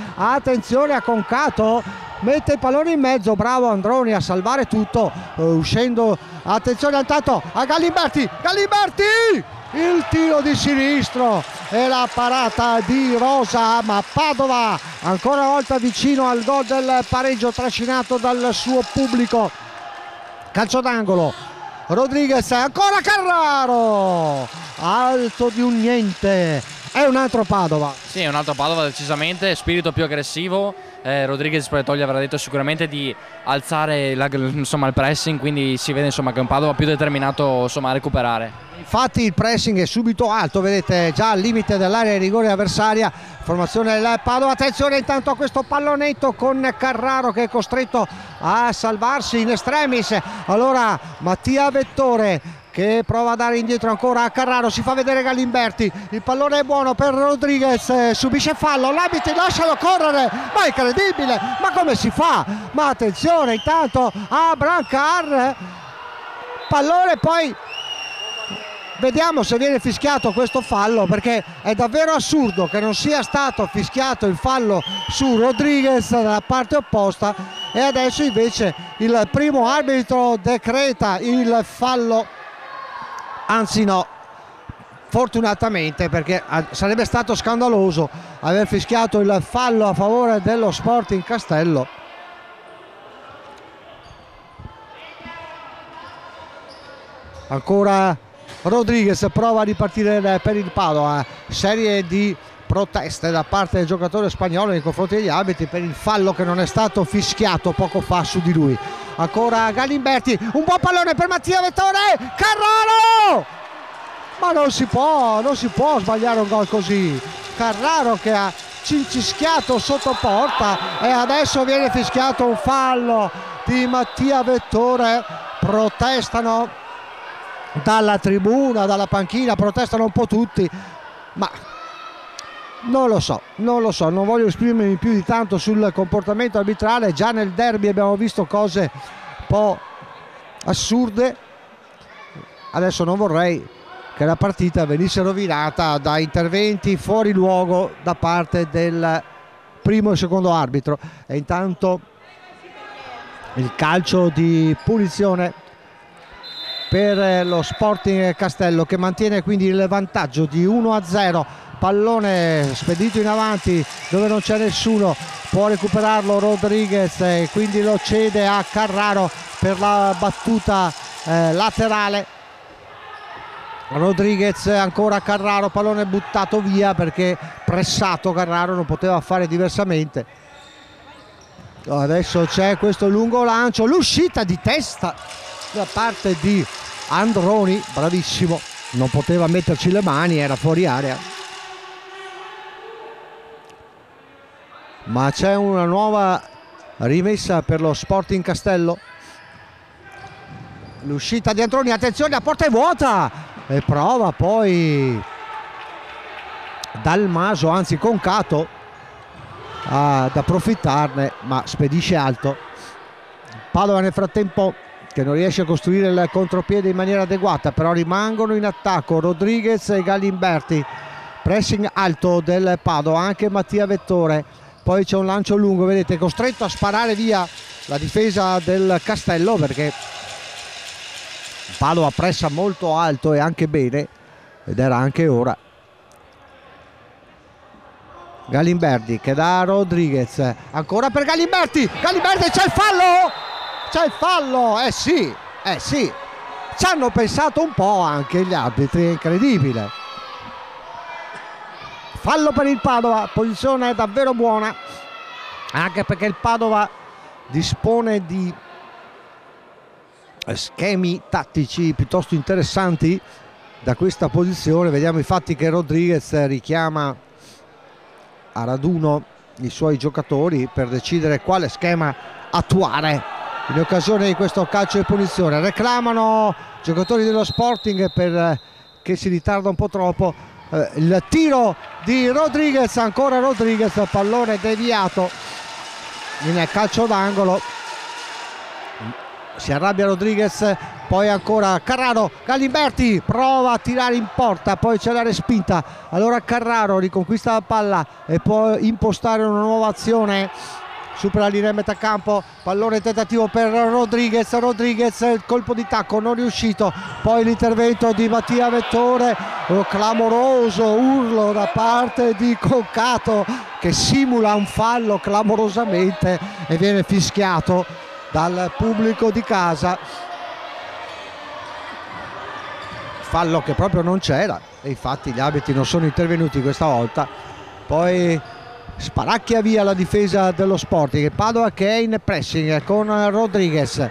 a Concato, mette il pallone in mezzo, bravo Androni a salvare tutto uscendo. Attenzione intanto a Galimberti, il tiro di sinistro e la parata di Rosa, ma Padova ancora una volta vicino al gol del pareggio trascinato dal suo pubblico. Calcio d'angolo, Rodriguez, ancora Carraro, alto di un niente. È un altro Padova. Sì, è un altro Padova decisamente, spirito più aggressivo. Rodriguez Spogliatoi avrà detto sicuramente di alzare il pressing, quindi si vede che è un Padova più determinato a recuperare. Infatti il pressing è subito alto, vedete già al limite dell'area di rigore avversaria, formazione del Padova. Attenzione intanto a questo pallonetto con Carraro che è costretto a salvarsi in extremis. Allora Mattia Vettore che prova a dare indietro ancora a Carraro, si fa vedere Galimberti, il pallone è buono per Rodriguez, subisce fallo, l'arbitro lascialo correre, ma è incredibile, ma come si fa? Ma attenzione intanto a Brancar, pallone, poi vediamo se viene fischiato questo fallo, perché è davvero assurdo che non sia stato fischiato il fallo su Rodriguez dalla parte opposta e adesso invece il primo arbitro decreta il fallo. Anzi no, fortunatamente, perché sarebbe stato scandaloso aver fischiato il fallo a favore dello Sporting Castello. Ancora Rodriguez prova a ripartire per il Padova, serie di proteste da parte del giocatore spagnolo nei confronti degli arbitri per il fallo che non è stato fischiato poco fa su di lui. Ancora Galimberti, un buon pallone per Mattia Vettore, Carraro! Ma non si può sbagliare un gol così. Carraro che ha cincischiato sotto porta e adesso viene fischiato un fallo di Mattia Vettore. Protestano dalla tribuna, dalla panchina, protestano un po' tutti, ma non lo so, non voglio esprimermi più di tanto sul comportamento arbitrale. Già nel derby abbiamo visto cose un po' assurde, adesso non vorrei che la partita venisse rovinata da interventi fuori luogo da parte del primo e secondo arbitro. E intanto il calcio di punizione per lo Sporting Castello, che mantiene quindi il vantaggio di 1-0. Pallone spedito in avanti dove non c'è nessuno, può recuperarlo Rodriguez e quindi lo cede a Carraro per la battuta laterale. Rodriguez ancora Carraro, pallone buttato via perché pressato Carraro, non poteva fare diversamente. Adesso c'è questo lungo lancio, l'uscita di testa da parte di Androni, bravissimo, non poteva metterci le mani, era fuori area. Ma c'è una nuova rimessa per lo Sporting Castello. L'uscita di Androni, attenzione, la porta è vuota e prova poi Dalmaso, anzi Concato, ad approfittarne, ma spedisce alto. Padova nel frattempo che non riesce a costruire il contropiede in maniera adeguata, però rimangono in attacco Rodriguez e Galimberti, pressing alto del Padova, anche Mattia Vettore. Poi c'è un lancio lungo, vedete, costretto a sparare via la difesa del Castello perché Padova pressa molto alto e anche bene, ed era anche ora. Galimberti che dà a Rodriguez, ancora per Galimberti, Galimberti, c'è il fallo! C'è il fallo, eh sì, ci hanno pensato un po' anche gli arbitri, è incredibile. Fallo per il Padova, posizione davvero buona, anche perché il Padova dispone di schemi tattici piuttosto interessanti da questa posizione. Vediamo infatti che Rodriguez richiama a raduno i suoi giocatori per decidere quale schema attuare in occasione di questo calcio di punizione. Reclamano giocatori dello Sporting che si ritarda un po' troppo. Il tiro di Rodriguez, ancora Rodriguez, pallone deviato in calcio d'angolo. Si arrabbia Rodriguez, poi ancora Carraro, Galimberti prova a tirare in porta, poi c'è la respinta, allora Carraro riconquista la palla e può impostare una nuova azione, supera la linea metà campo, pallone tentativo per Rodriguez, il colpo di tacco non riuscito, poi l'intervento di Mattia Vettore, clamoroso urlo da parte di Concato che simula un fallo clamorosamente e viene fischiato dal pubblico di casa, fallo che proprio non c'era e infatti gli arbitri non sono intervenuti questa volta. Poi sparacchia via la difesa dello Sporting, Padova che è in pressing con Rodriguez,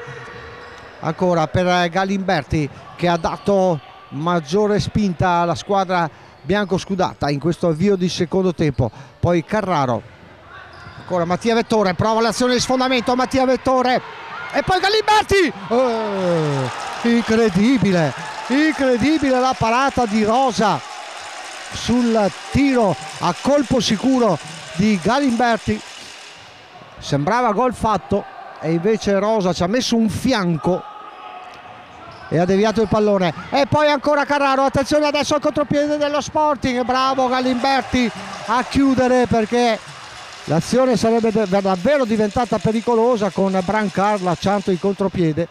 ancora per Galimberti che ha dato maggiore spinta alla squadra biancoscudata in questo avvio di secondo tempo. Poi Carraro, ancora Mattia Vettore, prova l'azione di sfondamento, Mattia Vettore e poi Galimberti, incredibile la parata di Rosa sul tiro a colpo sicuro di Galimberti, sembrava gol fatto e invece Rosa ci ha messo un fianco e ha deviato il pallone. E poi ancora Carraro, attenzione adesso al contropiede dello Sporting, bravo Galimberti a chiudere perché l'azione sarebbe davvero diventata pericolosa con Brancar lanciando il contropiede.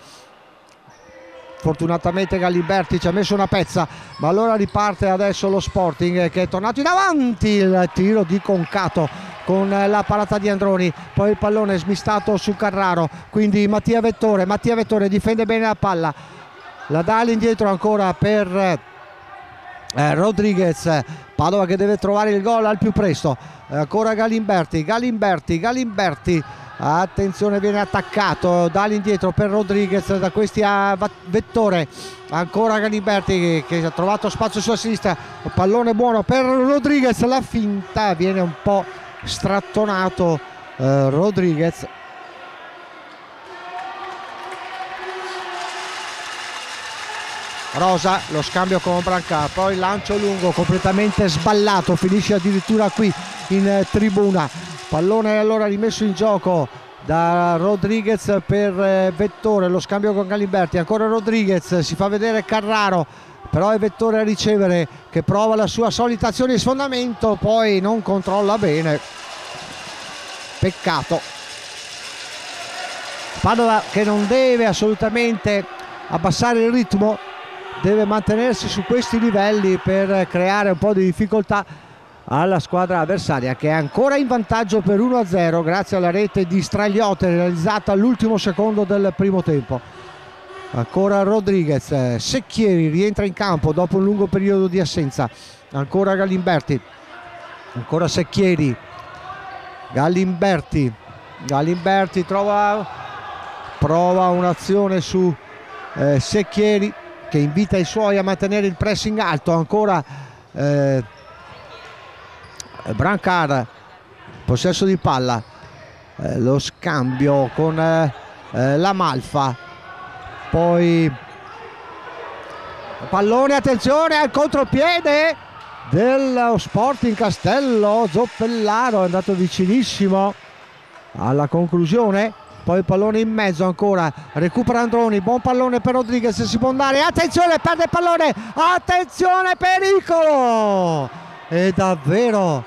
Fortunatamente Galimberti ci ha messo una pezza, ma allora riparte adesso lo Sporting che è tornato in avanti, il tiro di Concato con la parata di Androni, poi il pallone smistato su Carraro, quindi Mattia Vettore difende bene la palla, la dà all'indietro ancora per Rodriguez, Padova che deve trovare il gol al più presto, ancora Galimberti, attenzione, viene attaccato dall'indietro per Rodriguez, da questi a Vettore, ancora Galimberti che ha trovato spazio sulla sinistra, pallone buono per Rodriguez, la finta, viene un po' strattonato Rodriguez. Rosa, lo scambio con Brancar, poi lancio lungo completamente sballato, finisce addirittura qui in tribuna, pallone allora rimesso in gioco da Rodriguez per Vettore, lo scambio con Galimberti, ancora Rodriguez, si fa vedere Carraro, però è Vettore a ricevere che prova la sua solita azione di sfondamento, poi non controlla bene peccato. Padova che non deve assolutamente abbassare il ritmo, deve mantenersi su questi livelli per creare un po' di difficoltà alla squadra avversaria, che è ancora in vantaggio per 1-0 grazie alla rete di Stragliote realizzata all'ultimo secondo del primo tempo. Ancora Rodriguez, Secchieri rientra in campo dopo un lungo periodo di assenza, ancora Galimberti, ancora Secchieri, Galimberti prova un'azione su Secchieri, che invita i suoi a mantenere il pressing alto. Ancora Brancar, possesso di palla, lo scambio con la Malfa, poi pallone, attenzione al contropiede dello Sporting Castello. Zoppellaro è andato vicinissimo alla conclusione, poi il pallone in mezzo, ancora recupera Androni, buon pallone per Rodriguez, si può andare, attenzione, perde il pallone, attenzione, pericolo, e davvero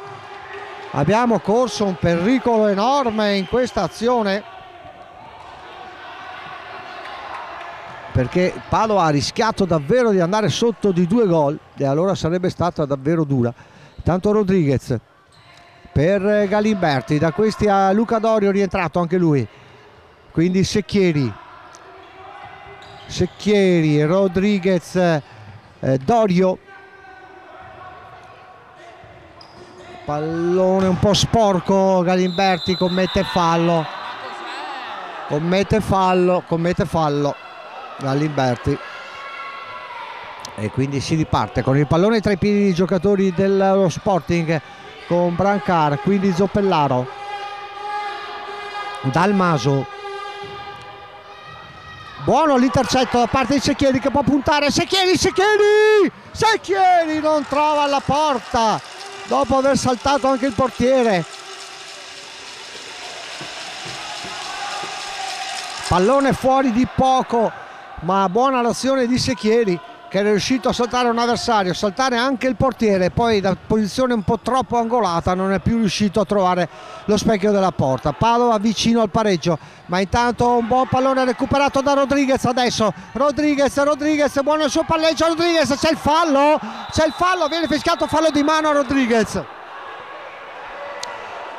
abbiamo corso un pericolo enorme in questa azione, perché Padova ha rischiato davvero di andare sotto di 2 gol e allora sarebbe stata davvero dura. Tanto Rodriguez per Galimberti, da questi a Luca Dorio, rientrato anche lui, quindi Secchieri, Rodriguez, Dorio, pallone un po' sporco, Galimberti commette fallo Galimberti, e quindi si riparte con il pallone tra i piedi dei giocatori dello Sporting, con Brancar, quindi Zoppellaro, Dalmaso, buono l'intercetto da parte di Secchieri, che può puntare, Secchieri non trova la porta dopo aver saltato anche il portiere. Pallone fuori di poco, ma buona l'azione di Secchieri, che è riuscito a saltare un avversario, a saltare anche il portiere, poi da posizione un po' troppo angolata non è più riuscito a trovare lo specchio della porta. Padova vicino al pareggio, ma intanto un buon pallone recuperato da Rodriguez. Adesso Rodriguez, buono il suo palleggio, Rodriguez, c'è il fallo, viene fischiato fallo di mano a Rodriguez,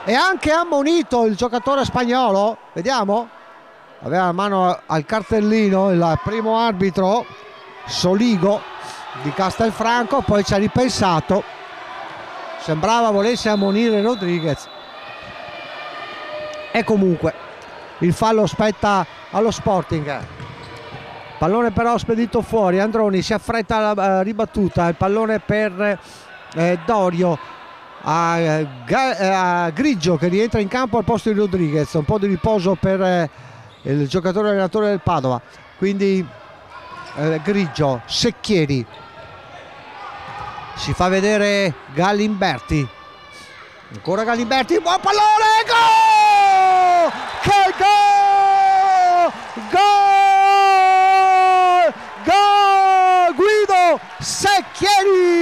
e anche ammonito il giocatore spagnolo, vediamo, aveva la mano al cartellino il primo arbitro Soligo di Castelfranco, poi ci ha ripensato, sembrava volesse ammonire Rodriguez, e comunque il fallo spetta allo Sporting. Pallone però spedito fuori, Androni si affretta alla ribattuta, il pallone per Dorio a Grigio, che rientra in campo al posto di Rodriguez. Un po' di riposo per il giocatore allenatore del Padova, quindi Grigio, Secchieri, si fa vedere Galimberti, ancora Galimberti, buon pallone, gol! Che gol! Guido Secchieri,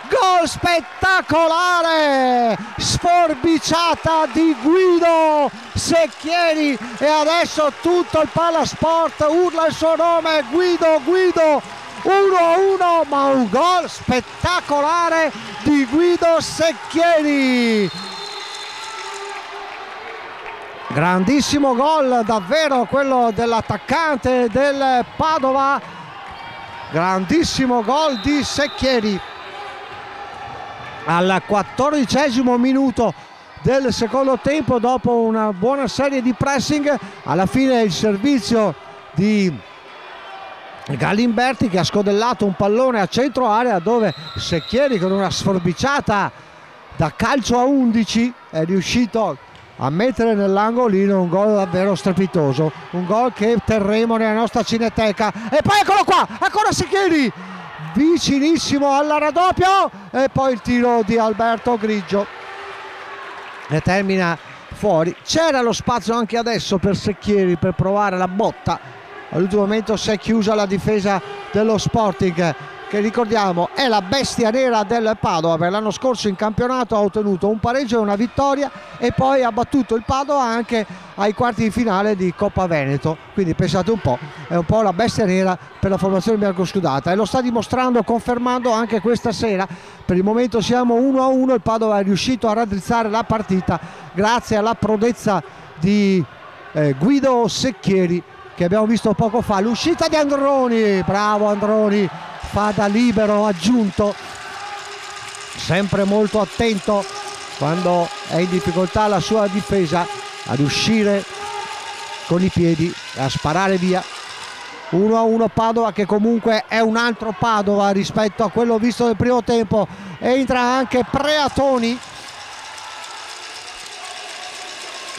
gol spettacolare, sforbiciata di Guido Secchieri, e adesso tutto il Palasport urla il suo nome, Guido, 1-1, ma un gol spettacolare di Guido Secchieri, grandissimo gol davvero quello dell'attaccante del Padova, grandissimo gol di Secchieri. Al 14° minuto del secondo tempo, dopo una buona serie di pressing, alla fine il servizio di Galimberti, che ha scodellato un pallone a centro area, dove Secchieri con una sforbiciata da calcio a 11 è riuscito a mettere nell'angolino un gol davvero strepitoso, un gol che terremo nella nostra cineteca. E poi eccolo qua, ancora Secchieri, vicinissimo al raddoppio, e poi il tiro di Alberto Grigio e termina fuori. C'era lo spazio anche adesso per Secchieri per provare la botta, all'ultimo momento si è chiusa la difesa dello Sporting, che ricordiamo è la bestia nera del Padova. Per l'anno scorso in campionato ha ottenuto un pareggio e una vittoria e poi ha battuto il Padova anche ai quarti di finale di Coppa Veneto, quindi pensate un po', è un po' la bestia nera per la formazione biancoscudata e lo sta dimostrando, confermando anche questa sera. Per il momento siamo 1-1, il Padova è riuscito a raddrizzare la partita grazie alla prodezza di Guido Secchieri, che abbiamo visto poco fa. L'uscita di Androni, bravo Androni, fa da libero aggiunto, sempre molto attento quando è in difficoltà la sua difesa ad uscire con i piedi e a sparare via. 1-1 Padova, che comunque è un altro Padova rispetto a quello visto nel primo tempo. Entra anche Preatoni.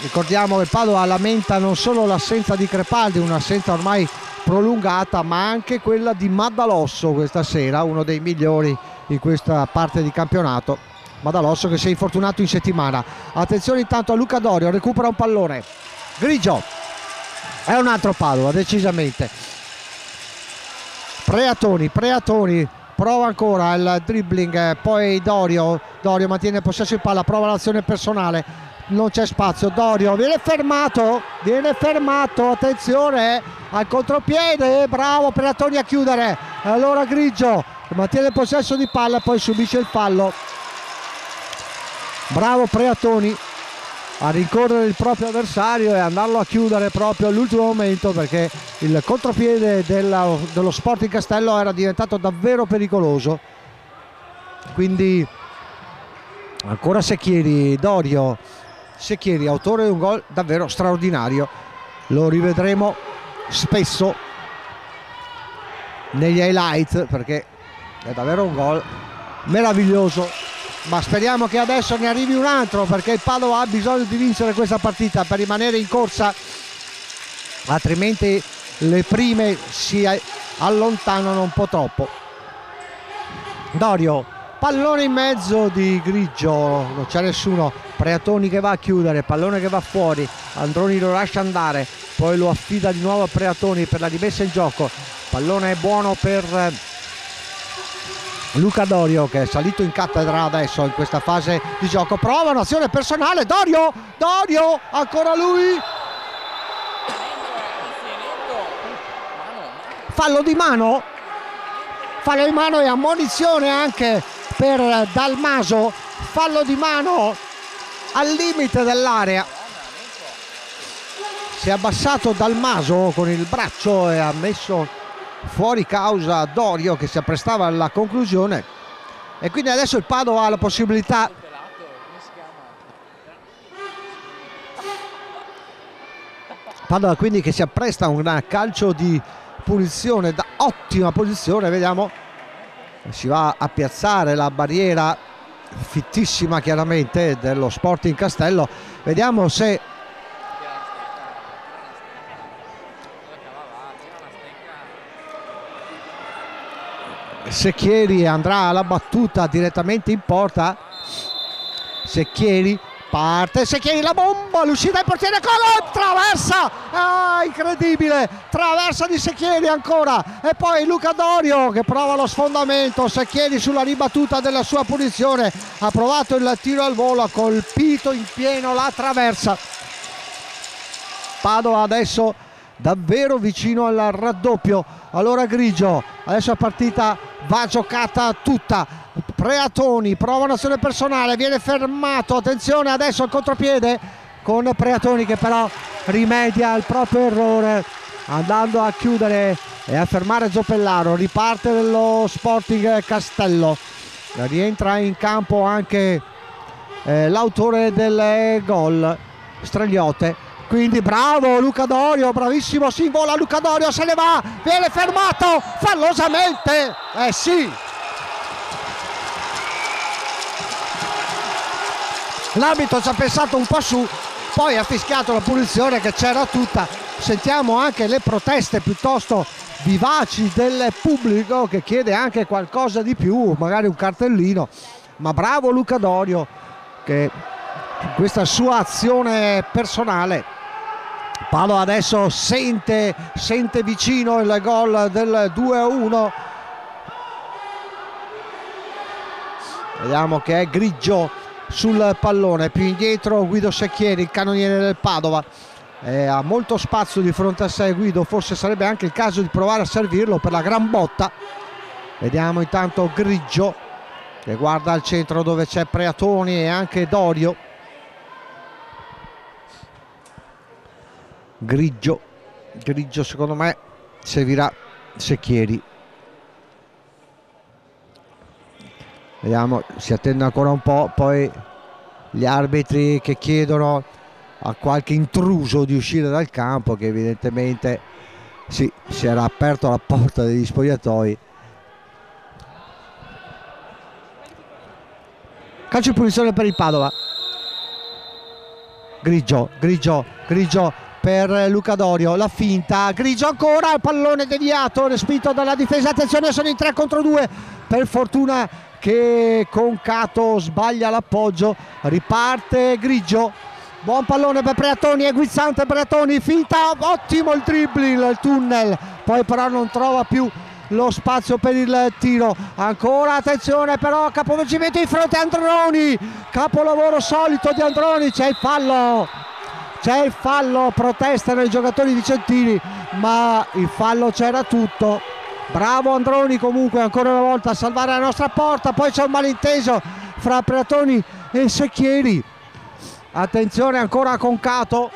Ricordiamo che il Padova lamenta non solo l'assenza di Crepaldi, un'assenza ormai prolungata, ma anche quella di Maddalosso questa sera, uno dei migliori in questa parte di campionato. Maddalosso che si è infortunato in settimana. Attenzione intanto a Luca Dorio, recupera un pallone. Grigio, è un altro Padova decisamente. Preatoni prova ancora il dribbling, poi Dorio mantiene il possesso di palla, prova l'azione personale, non c'è spazio, Dorio viene fermato, attenzione al contropiede, bravo Preatoni a chiudere, allora Grigio mantiene il possesso di palla, poi subisce il fallo. Bravo Preatoni a rincorrere il proprio avversario e andarlo a chiudere proprio all'ultimo momento, perché il contropiede dello Sporting Castello era diventato davvero pericoloso. Quindi ancora Secchieri, Dorio Secchieri, autore di un gol davvero straordinario, lo rivedremo spesso negli highlight perché è davvero un gol meraviglioso. Ma speriamo che adesso ne arrivi un altro, perché il Padova ha bisogno di vincere questa partita per rimanere in corsa, altrimenti le prime si allontanano un po' troppo. Dorio, pallone in mezzo di Grigio, non c'è nessuno, Preatoni che va a chiudere, pallone che va fuori, Androni lo lascia andare, poi lo affida di nuovo a Preatoni per la rimessa in gioco, pallone è buono per Luca Dorio, che è salito in cattedra adesso in questa fase di gioco, prova un'azione personale, Dorio, ancora lui, fallo di mano e ammonizione anche per Dalmaso, fallo di mano al limite dell'area, si è abbassato Dalmaso con il braccio e ha messo fuori causa Dorio, che si apprestava alla conclusione, e quindi adesso il Padova ha la possibilità quindi che si appresta a un calcio di punizione da ottima posizione. Vediamo, si va a piazzare la barriera fittissima chiaramente dello Sporting Castello, vediamo se Secchieri andrà alla battuta direttamente in porta. Secchieri parte, Secchieri, la bomba, l'uscita del portiere, traversa, incredibile, traversa di Secchieri ancora, e poi Luca Dorio che prova lo sfondamento. Secchieri sulla ribattuta della sua punizione ha provato il tiro al volo, ha colpito in pieno la traversa. Padova adesso davvero vicino al raddoppio. Allora Grigio, adesso la partita va giocata tutta. Preatoni prova un'azione personale, viene fermato, attenzione adesso al contropiede con Preatoni che però rimedia al proprio errore andando a chiudere e a fermare Zoppellaro. Riparte dello Sporting Castello, rientra in campo anche l'autore del gol, Stragliote. Quindi bravo Luca Dorio, bravissimo, si invola Luca Dorio, se ne va, viene fermato fallosamente, sì, l'arbitro ci ha pensato un po' su, poi ha fischiato la punizione che c'era tutta. Sentiamo anche le proteste piuttosto vivaci del pubblico che chiede anche qualcosa di più, magari un cartellino, ma bravo Luca Dorio che questa sua azione personale. Padova adesso sente vicino il gol del 2-1, Vediamo che è Grigio sul pallone, più indietro Guido Secchieri, il cannoniere del Padova. Ha molto spazio di fronte a sé Guido, forse sarebbe anche il caso di provare a servirlo per la gran botta. Vediamo intanto Grigio che guarda al centro dove c'è Preatoni e anche Dorio. Grigio secondo me servirà Secchieri. Vediamo, si attende ancora un po', poi gli arbitri che chiedono a qualche intruso di uscire dal campo, che evidentemente sì, si era aperto la porta degli spogliatoi. Calcio di punizione per il Padova. Grigio per Luca Dorio, la finta, Grigio ancora, il pallone deviato, respinto dalla difesa. Attenzione, sono in 3 contro 2, per fortuna che Concato sbaglia l'appoggio. Riparte Grigio, buon pallone per Preatoni, è guizzante Preatoni, finta, ottimo il dribbling, il tunnel, poi però non trova più lo spazio per il tiro. Ancora attenzione però, capovolgimento di fronte a Androni, capolavoro solito di Androni, c'è il fallo, protestano i giocatori vicentini, ma il fallo c'era tutto. Bravo Androni comunque ancora una volta a salvare la nostra porta. Poi c'è un malinteso fra Preatoni e Secchieri. Attenzione ancora a Concato.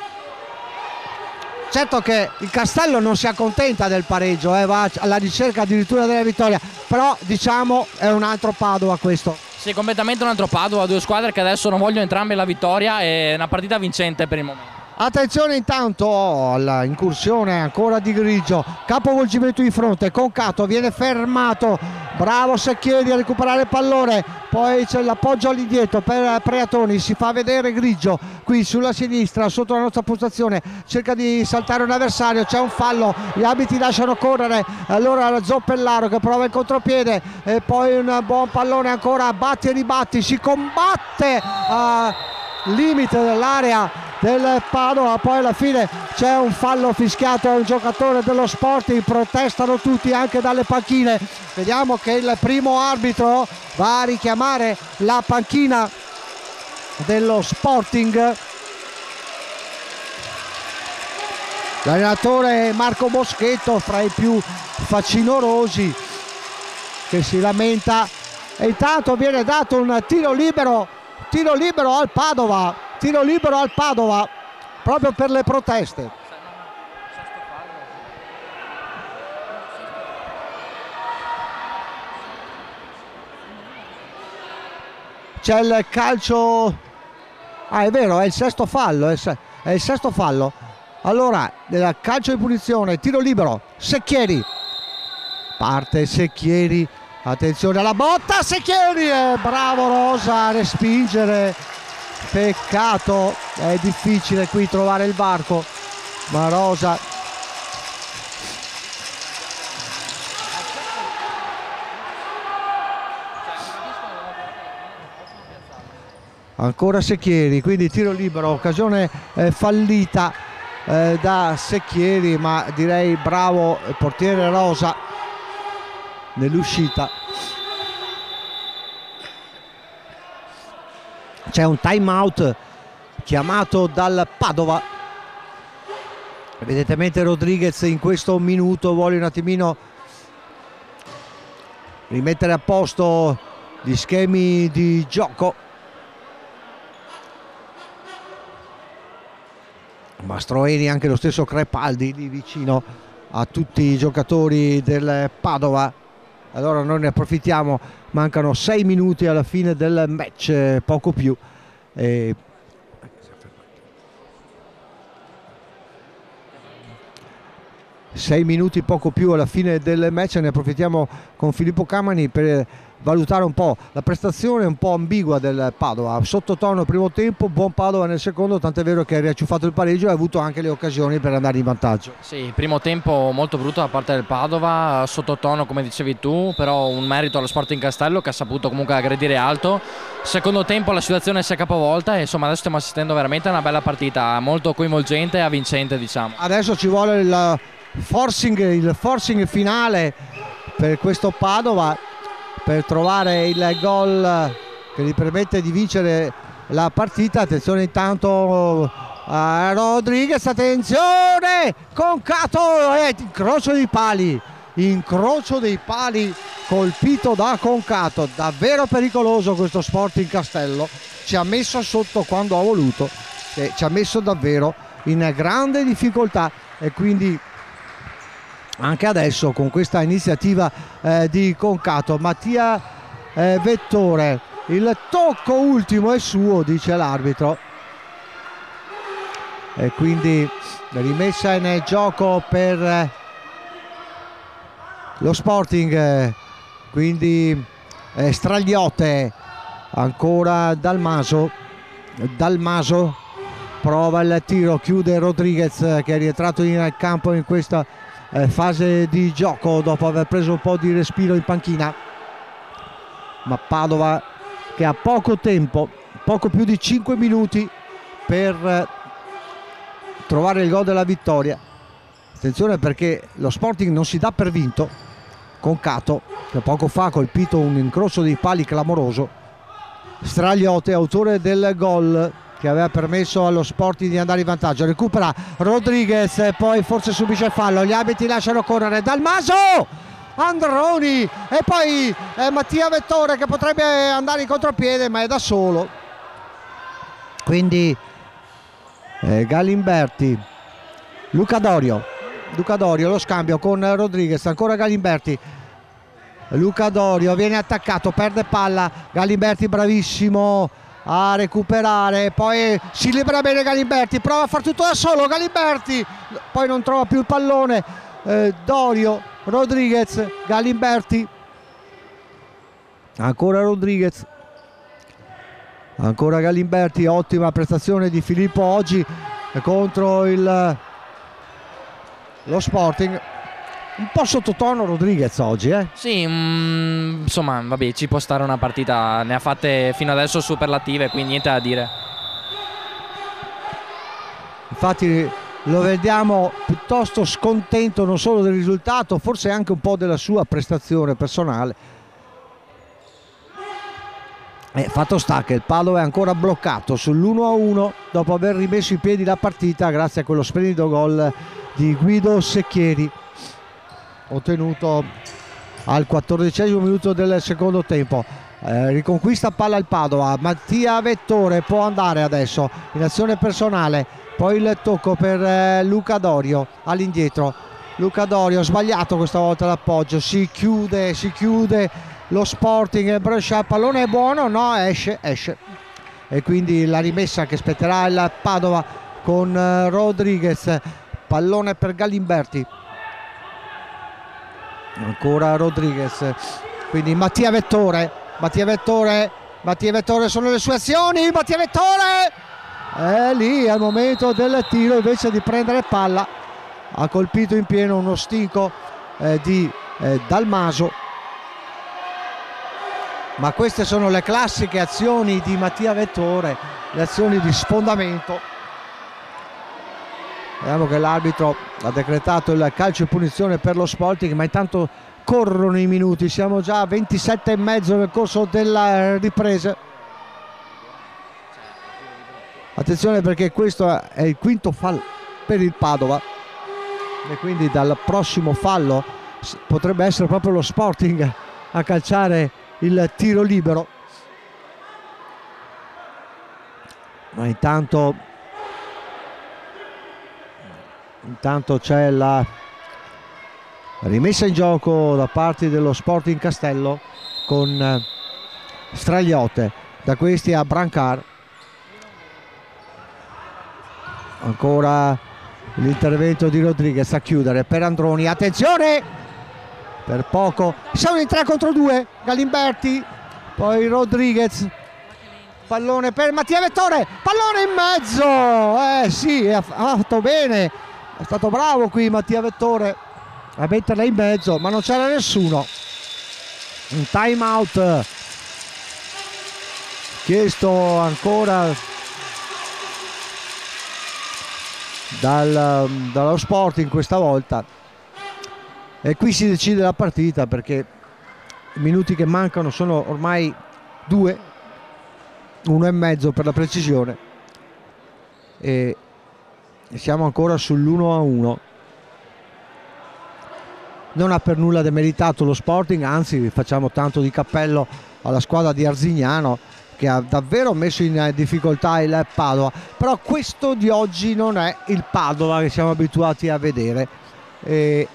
Certo che il Castello non si accontenta del pareggio, va alla ricerca addirittura della vittoria, però diciamo è un altro Padova questo. Sì, completamente un altro Padova, due squadre che adesso non vogliono entrambe la vittoria, è una partita vincente per il momento. Attenzione intanto all'incursione ancora di Grigio, capovolgimento di fronte, Concato viene fermato, bravo Secchieri a recuperare il pallone, poi c'è l'appoggio all'indietro per Preatoni, si fa vedere Grigio qui sulla sinistra sotto la nostra postazione, cerca di saltare un avversario, c'è un fallo, gli arbitri lasciano correre, allora Zoppellaro che prova il contropiede e poi un buon pallone ancora, batti e ribatti, si combatte a limite dell'area del Padova, poi alla fine c'è un fallo fischiato a un giocatore dello Sporting, protestano tutti anche dalle panchine. Vediamo che il primo arbitro va a richiamare la panchina dello Sporting. L'allenatore Marco Boschetto, fra i più facinorosi, che si lamenta, e intanto viene dato un tiro libero al Padova. Tiro libero al Padova proprio per le proteste. C'è il calcio, è vero, è il sesto fallo, è il sesto fallo. Allora, nel calcio di punizione, tiro libero, Secchieri, parte Secchieri, attenzione alla botta, Secchieri, bravo Rosa a respingere. Peccato, è difficile qui trovare il varco, ma Rosa ancora Secchieri, quindi tiro libero, occasione fallita da Secchieri, ma direi bravo il portiere Rosa nell'uscita. C'è un time out chiamato dal Padova, evidentemente Rodriguez in questo minuto vuole un attimino rimettere a posto gli schemi di gioco. Mastroeni, anche lo stesso Crepaldi lì vicino a tutti i giocatori del Padova. Allora noi ne approfittiamo, mancano 6 minuti alla fine del match, poco più. 6 minuti poco più alla fine del match, ne approfittiamo con Filippo Camani per valutare un po' la prestazione un po' ambigua del Padova. Sottotono il primo tempo, buon Padova nel secondo, tant'è vero che ha riacciuffato il pareggio e ha avuto anche le occasioni per andare in vantaggio. Sì, primo tempo molto brutto da parte del Padova, sottotono come dicevi tu, però un merito allo Sporting Castello che ha saputo comunque aggredire alto. Secondo tempo la situazione si è capovolta e insomma adesso stiamo assistendo veramente a una bella partita, molto coinvolgente e avvincente, diciamo. Adesso ci vuole il forcing finale per questo Padova, per trovare il gol che gli permette di vincere la partita. Attenzione intanto a Rodriguez, attenzione, Concato, incrocio dei pali colpito da Concato, davvero pericoloso questo Sporting Castello, ci ha messo sotto quando ha voluto e ci ha messo davvero in grande difficoltà, e quindi anche adesso con questa iniziativa di Concato. Mattia Vettore, il tocco ultimo è suo, dice l'arbitro, e quindi rimessa in gioco per lo Sporting, quindi Stragliote, ancora Dalmaso prova il tiro, chiude Rodriguez che è rientrato in campo in questa fase di gioco dopo aver preso un po' di respiro in panchina, ma Padova che ha poco tempo, poco più di 5 minuti per trovare il gol della vittoria. Attenzione perché lo Sporting non si dà per vinto. Concato che poco fa ha colpito un incrocio dei pali clamoroso. Stragliote, autore del gol che aveva permesso allo Sporting di andare in vantaggio, recupera Rodriguez e poi forse subisce il fallo, gli arbitri lasciano correre Dalmaso, Androni e poi Mattia Vettore che potrebbe andare in contropiede ma è da solo, quindi Galimberti, Luca Dorio, lo scambio con Rodriguez, ancora Galimberti, Luca Dorio viene attaccato, perde palla, Galimberti bravissimo a recuperare, poi si libera bene Galimberti, prova a far tutto da solo Galimberti, poi non trova più il pallone, Dorio, Rodriguez, Galimberti, ancora Rodriguez, ancora Galimberti, ottima prestazione di Filippo oggi contro lo Sporting. Un po' sottotono Rodriguez oggi, Sì, insomma, vabbè, ci può stare una partita, ne ha fatte fino adesso superlative, quindi niente da dire. Infatti lo vediamo piuttosto scontento non solo del risultato, forse anche un po' della sua prestazione personale. Fatto sta che il Padova è ancora bloccato sull'1-1 dopo aver rimesso in piedi la partita grazie a quello splendido gol di Guido Secchieri ottenuto al 14° minuto del secondo tempo. Riconquista palla il Padova, Mattia Vettore può andare adesso in azione personale, poi il tocco per Luca Dorio all'indietro, Luca Dorio sbagliato questa volta l'appoggio, si chiude lo Sporting, Brescia, il pallone è buono, no, esce e quindi la rimessa che aspetterà il Padova con Rodriguez, pallone per Galimberti, ancora Rodriguez, quindi Mattia Vettore sono le sue azioni, Mattia Vettore è lì al momento del tiro, invece di prendere palla ha colpito in pieno uno stinco di Dalmaso, ma queste sono le classiche azioni di Mattia Vettore, le azioni di sfondamento. Vediamo che l'arbitro ha decretato il calcio di punizione per lo Sporting, ma intanto corrono i minuti, siamo già a 27,5 nel corso della ripresa. Attenzione perché questo è il quinto fallo per il Padova e quindi dal prossimo fallo potrebbe essere proprio lo Sporting a calciare il tiro libero, ma intanto c'è la rimessa in gioco da parte dello Sporting Castello con Stragliote, da questi a Brancar, ancora l'intervento di Rodriguez a chiudere per Androni, attenzione per poco, siamo in 3 contro 2, Galimberti, poi Rodriguez, pallone per Mattia Vettore, pallone in mezzo, sì, ha fatto bene, è stato bravo qui Mattia Vettore a metterla in mezzo, ma non c'era nessuno. Un time out chiesto ancora dallo Sporting questa volta, e qui si decide la partita perché i minuti che mancano sono ormai 2 1,5 per la precisione, e siamo ancora sull'1-1. Non ha per nulla demeritato lo Sporting, anzi facciamo tanto di cappello alla squadra di Arzignano, che ha davvero messo in difficoltà il Padova, però questo di oggi non è il Padova che siamo abituati a vedere. Il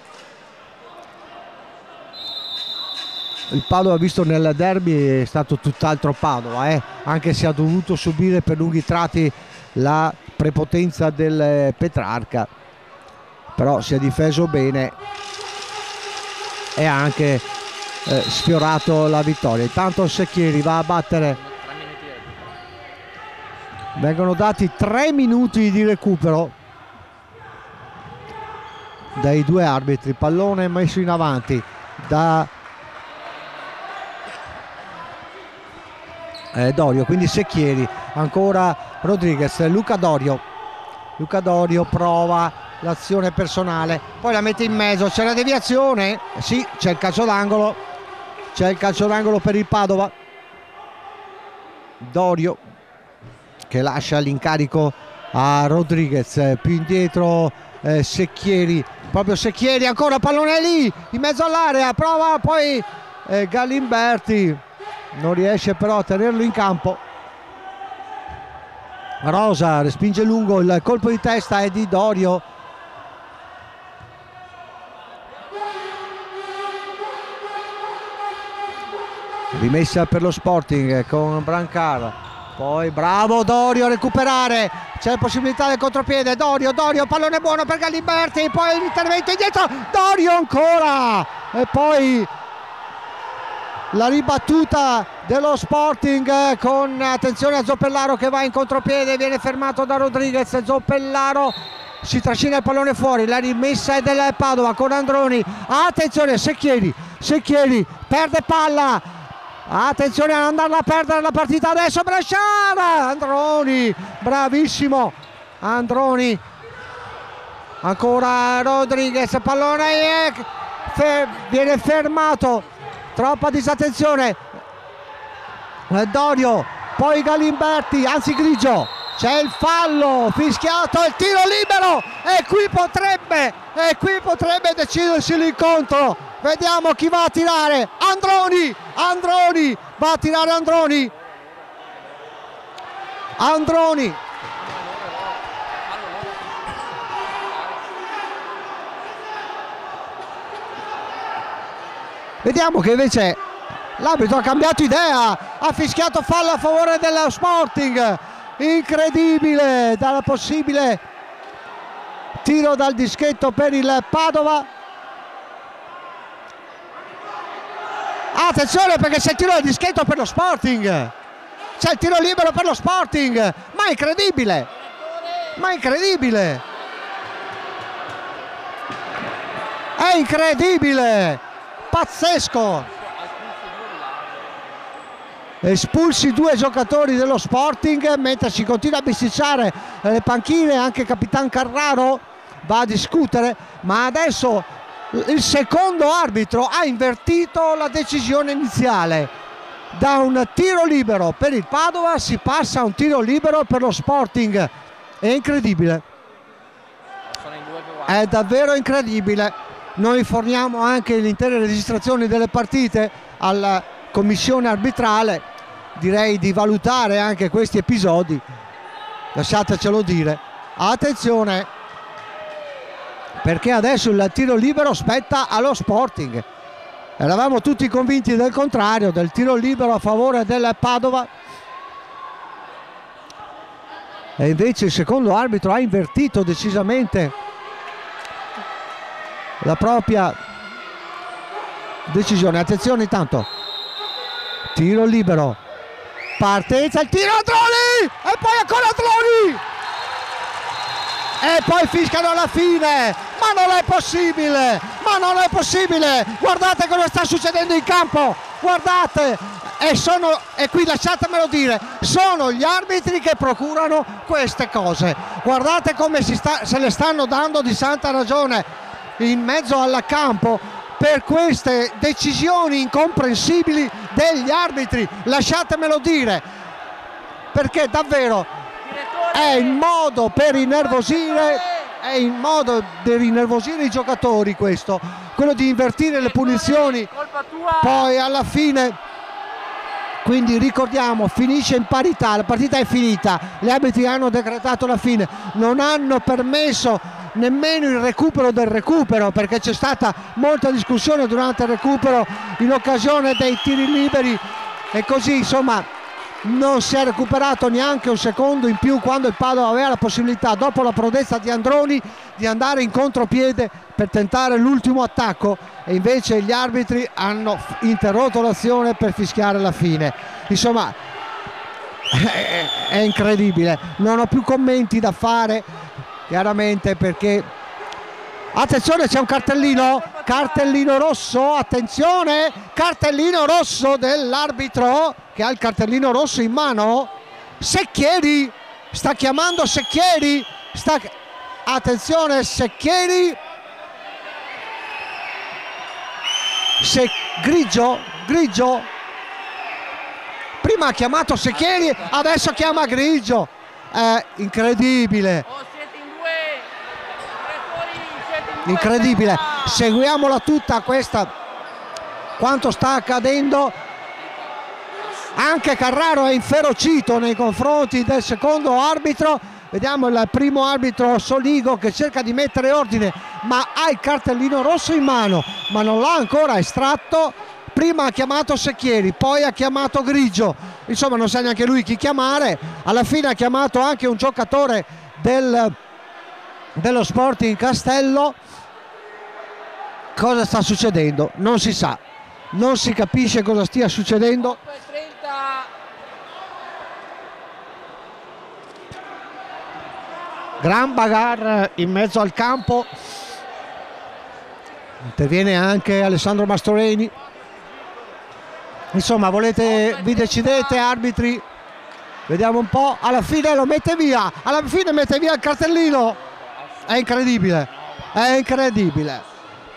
Padova visto nel derby è stato tutt'altro Padova, anche se ha dovuto subire per lunghi tratti la prepotenza del Petrarca, però si è difeso bene e ha anche sfiorato la vittoria. Intanto Secchieri va a battere, vengono dati 3 minuti di recupero dai due arbitri. Pallone messo in avanti da Dorio, quindi Secchieri, ancora Rodriguez, Luca Dorio prova l'azione personale, poi la mette in mezzo, c'è la deviazione, sì, c'è il calcio d'angolo per il Padova. Dorio che lascia l'incarico a Rodriguez, più indietro Secchieri, proprio Secchieri, ancora pallone lì in mezzo all'area, prova poi Galimberti, non riesce però a tenerlo in campo. Rosa respinge lungo, il colpo di testa è di Dorio. Rimessa per lo Sporting con Brancar, poi bravo Dorio a recuperare, c'è possibilità del contropiede. Dorio, pallone buono per Galimberti, poi l'intervento indietro, Dorio ancora, e poi la ribattuta dello Sporting con attenzione a Zoppellaro che va in contropiede, viene fermato da Rodriguez. Zoppellaro si trascina il pallone fuori, la rimessa è del Padova con Androni, attenzione Secchieri perde palla, attenzione a andarla a perdere la partita adesso. Bresciara, Androni, bravissimo Androni, ancora Rodriguez, pallone viene fermato, troppa disattenzione. Dorio, poi Galimberti, anzi Grigio, c'è il fallo fischiato, il tiro libero, e qui potrebbe decidersi l'incontro. Vediamo chi va a tirare. Androni va a tirare. Androni vediamo che invece l'arbitro ha cambiato idea, ha fischiato fallo a favore dello Sporting. Incredibile, dalla possibile tiro dal dischetto per il Padova. Attenzione perché c'è il tiro dal dischetto per lo Sporting, c'è il tiro libero per lo Sporting, ma incredibile, è incredibile, pazzesco. Espulsi 2 giocatori dello Sporting, mentre si continua a bisticciare le panchine. Anche Capitan Carraro va a discutere, ma adesso il secondo arbitro ha invertito la decisione iniziale. Da un tiro libero per il Padova si passa a un tiro libero per lo Sporting. È incredibile, è davvero incredibile. Noi forniamo anche le intere registrazioni delle partite alla commissione arbitrale. Direi di valutare anche questi episodi, lasciatecelo dire. Attenzione, perché adesso il tiro libero spetta allo Sporting. Eravamo tutti convinti del contrario, del tiro libero a favore del Padova, e invece il secondo arbitro ha invertito decisamente la propria decisione. Attenzione, intanto tiro libero, partenza, il tiro, Androni, e poi ancora Androni, e poi fiscano alla fine. Ma non è possibile, guardate cosa sta succedendo in campo, guardate, e qui lasciatemelo dire, sono gli arbitri che procurano queste cose. Guardate come se le stanno dando di santa ragione in mezzo al campo per queste decisioni incomprensibili degli arbitri, lasciatemelo dire. perché davvero è il modo per innervosire, i giocatori, questo, quello di invertire le punizioni, poi alla fine, quindi ricordiamo, finisce in parità, la partita è finita, gli arbitri hanno decretato la fine, non hanno permesso nemmeno il recupero del recupero, perché c'è stata molta discussione durante il recupero in occasione dei tiri liberi, e così insomma non si è recuperato neanche un secondo in più, quando il Padova aveva la possibilità, dopo la prodezza di Androni, di andare in contropiede per tentare l'ultimo attacco, e invece gli arbitri hanno interrotto l'azione per fischiare la fine. Insomma è incredibile, non ho più commenti da fare chiaramente, perché attenzione, c'è un cartellino rosso, attenzione, cartellino rosso dell'arbitro che ha il cartellino rosso in mano. Secchieri sta chiamando, Secchieri attenzione, Secchieri, Grigio prima ha chiamato Secchieri, adesso chiama Grigio, è incredibile, incredibile. Seguiamola tutta questa, quanto sta accadendo. Anche Carraro è inferocito nei confronti del secondo arbitro. Vediamo il primo arbitro Soligo che cerca di mettere ordine, ma ha il cartellino rosso in mano, ma non l'ha ancora estratto. Prima ha chiamato Secchieri, poi ha chiamato Grigio, insomma non sa neanche lui chi chiamare. Alla fine ha chiamato anche un giocatore dello Sporting Castello. Cosa sta succedendo? Non si sa, non si capisce cosa stia succedendo. Gran bagarre in mezzo al campo, interviene anche Alessandro Mastroeni. Insomma, vi decidete arbitri, vediamo un po'. Alla fine lo mette via, alla fine mette via il cartellino, è incredibile, è incredibile.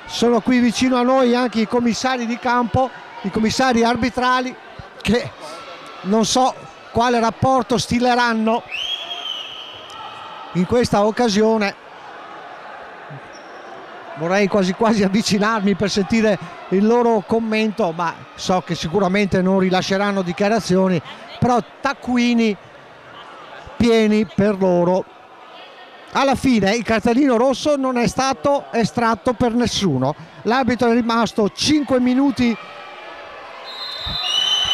Sono qui vicino a noi anche i commissari di campo, i commissari arbitrali, che non so quale rapporto stileranno in questa occasione. Vorrei quasi quasi avvicinarmi per sentire il loro commento, ma so che sicuramente non rilasceranno dichiarazioni, però taccuini pieni per loro. Alla fine il cartellino rosso non è stato estratto per nessuno, l'arbitro è rimasto 5 minuti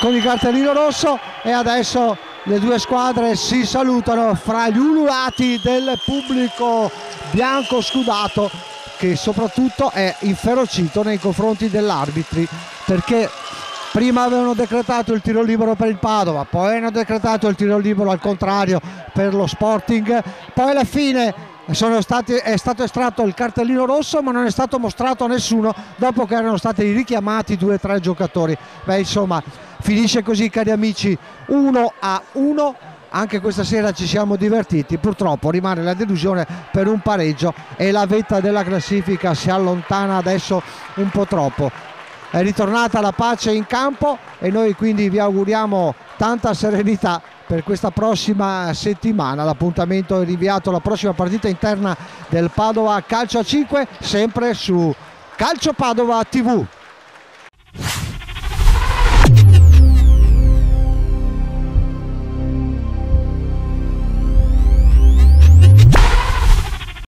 con il cartellino rosso e adesso le due squadre si salutano fra gli ululati del pubblico bianco scudato, che soprattutto è inferocito nei confronti dell'arbitri, perché prima avevano decretato il tiro libero per il Padova, poi hanno decretato il tiro libero al contrario per lo Sporting, poi alla fine è stato estratto il cartellino rosso, ma non è stato mostrato a nessuno dopo che erano stati richiamati 2 o 3 giocatori. Beh, insomma, finisce così, cari amici, 1-1. Anche questa sera ci siamo divertiti, purtroppo rimane la delusione per un pareggio e la vetta della classifica si allontana adesso un po' troppo. È ritornata la pace in campo e noi quindi vi auguriamo tanta serenità per questa prossima settimana. L'appuntamento è rinviato alla prossima partita interna del Padova Calcio a 5, sempre su Calcio Padova TV.